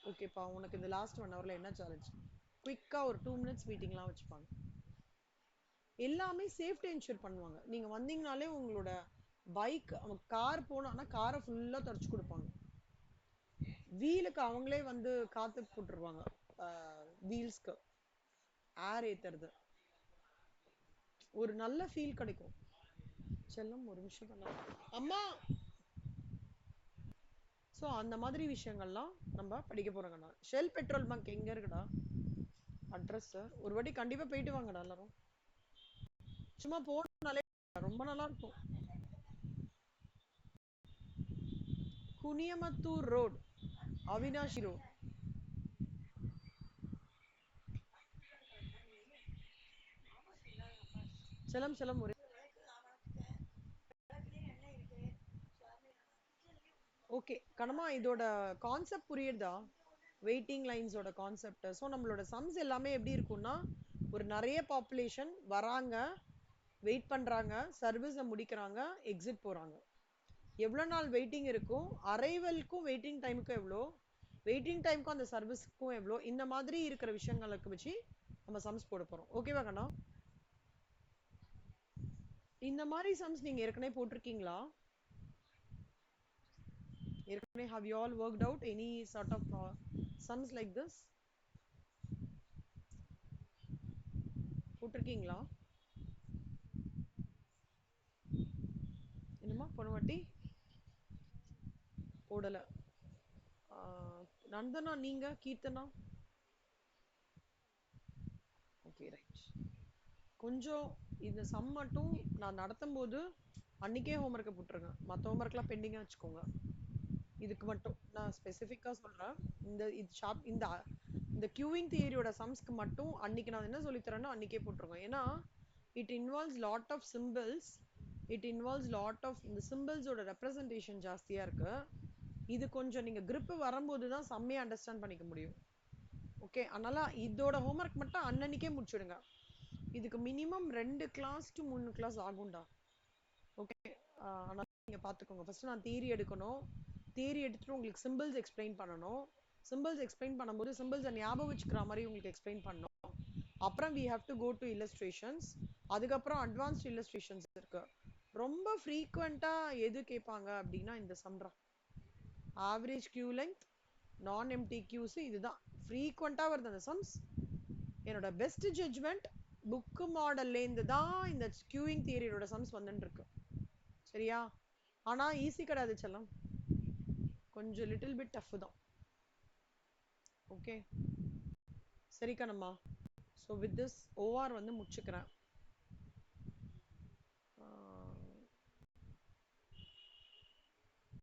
ஓகேப்பா, உனக்கு இந்த லாஸ்ட் 1 ஹவர்ல என்ன சேலஞ்ச், குயிக்கா ஒரு 2 மினிட்ஸ் மீட்டிங்லாம் வச்சுப்பாங்க. எல்லாமே சேஃப்டி என்ஷூர் பண்ணுவாங்க. நீங்க வந்தீங்கனாலே உங்களோட பைக், கார் போனா காரை ஃபுல்லா தொடச்சு கொடுப்பாங்க. வீலுக்கு அவங்களே வந்து காத்து போட்டுருவாங்க, வீல்ஸ்க்கு ஏர் ஏத்துறது. ஒரு நல்ல ஃபீல் கிடைக்கும். செல்லம் ஒரு நிமிஷம் பண்ணலாம் அம்மா. ஸோ அந்த மாதிரி விஷயங்கள்லாம் நம்ம படிக்க போறோங்கண்ணா. ஷெல் பெட்ரோல் பங்க் எங்க இருக்குடா, அட்ரஸ் ஒரு வாட்டி கண்டிப்பா போயிட்டு வாங்கடா எல்லாரும். சும்மா போனாலே ரொம்ப நல்லா இருக்கும். Kuniyamuthur road, Avinashi road. செல்லம் செல்லம் ஒரே ஓகே கணமா, இதோட கான்செப்ட் புரியுதா? வெயிட்டிங் லைன்ஸோட கான்செப்ட். ஸோ நம்மளோட சம்ஸ் எல்லாமே எப்படி இருக்கும்னா, ஒரு நிறைய பாப்புலேஷன் வராங்க, வெயிட் பண்றாங்க, சர்வீஸை முடிக்கிறாங்க, எக்ஸிட் போறாங்க. எவ்வளோ நாள் வெயிட்டிங் இருக்கும், அரைவலுக்கும் வெயிட்டிங் டைமுக்கும் எவ்வளோ, வெயிட்டிங் டைமுக்கும் அந்த சர்வீஸ்க்கும் எவ்வளோ, இந்த மாதிரி இருக்கிற விஷயங்களுக்கு வச்சு நம்ம சம்ஸ் போட போறோம். ஓகேவா கண்ணா? இந்த மாதிரி சம்ஸ் நீங்க ஏற்கனவே போட்டிருக்கீங்களா? ஏற்கனவே have you all worked out any sort of sums like this? போட்டிருக்கீங்களா? என்னமா போன வாட்டி போடல? நந்தனா, நீங்க கீர்த்தனா? Okay right. கொஞ்சம் இந்த சம் மட்டும் நான் நடத்தும் போது அன்னைக்கே ஹோம்ஒர்க்கை போட்டுருங்க, மற்ற ஹோம்ஒர்க்லாம் பெண்டிங்காக வச்சுக்கோங்க. இதுக்கு மட்டும் நான் ஸ்பெசிஃபிக்காக சொல்கிறேன். இந்த இது ஷாப் இந்த இந்த கியூவிங் தியரியோட சம்ஸ்க்கு மட்டும் அன்னைக்கு நான் என்ன சொல்லித்தரேன்னா அன்னைக்கே போட்டுருங்க. ஏன்னா it involves lot of symbols, it involves lot of இந்த சிம்பிள்ஸோட ரெப்ரசன்டேஷன் ஜாஸ்தியாக இருக்கு. இது கொஞ்சம் நீங்கள் grip வரும்போது தான் செம்மையாக அண்டர்ஸ்டாண்ட் பண்ணிக்க முடியும். ஓகே, அதனால இதோட ஹோம்ஒர்க் மட்டும் அன்னன்னைக்கே முடிச்சுடுங்க. இதுக்கு மினிமம் 2 கிளாஸ் டு 3 கிளாஸ் ஆகும்டா. ஓகே, ஆனால் நீங்கள் பார்த்துக்கோங்க. ஃபர்ஸ்ட் நான் தியரி எடுக்கணும், தியரி எடுத்துட்டு உங்களுக்கு சிம்பிள்ஸ் எக்ஸ்பிளைன் பண்ணணும். சிம்பிள்ஸ் எக்ஸ்பிளைன் பண்ணும்போது சிம்பிள்ஸை ஞாபகம் வச்சுக்கிற மாதிரி உங்களுக்கு எக்ஸ்பிளைன் பண்ணணும். அப்புறம் we have to go to illustrations. அதுக்கப்புறம் அட்வான்ஸ்ட் இல்லஸ்ட்ரேஷன்ஸ் இருக்கு. ரொம்ப ஃப்ரீக்வெண்டா எது கேட்பாங்க அப்படின்னா இந்த சம்ரா, ஆவரேஜ் கியூ லெங்த், நான் எம்டி கியூஸ், இதுதான் ஃப்ரீக்வெண்டா வருது அந்த சம்ஸ். என்னோட பெஸ்ட் ஜட்ஜ்மெண்ட் புக்கு மாடல்லேருந்து தான் இந்த கியூயிங் தியரியோட சம்ஸ் வந்துட்டு இருக்கு. சரியா? ஆனா ஈஸி கிடையாது செல்லம், கொஞ்சம் லிட்டில் பிட் டஃப் தான். ஓகே சரி Kannamma. So with this OR வந்து முடிச்சுக்கிறேன்.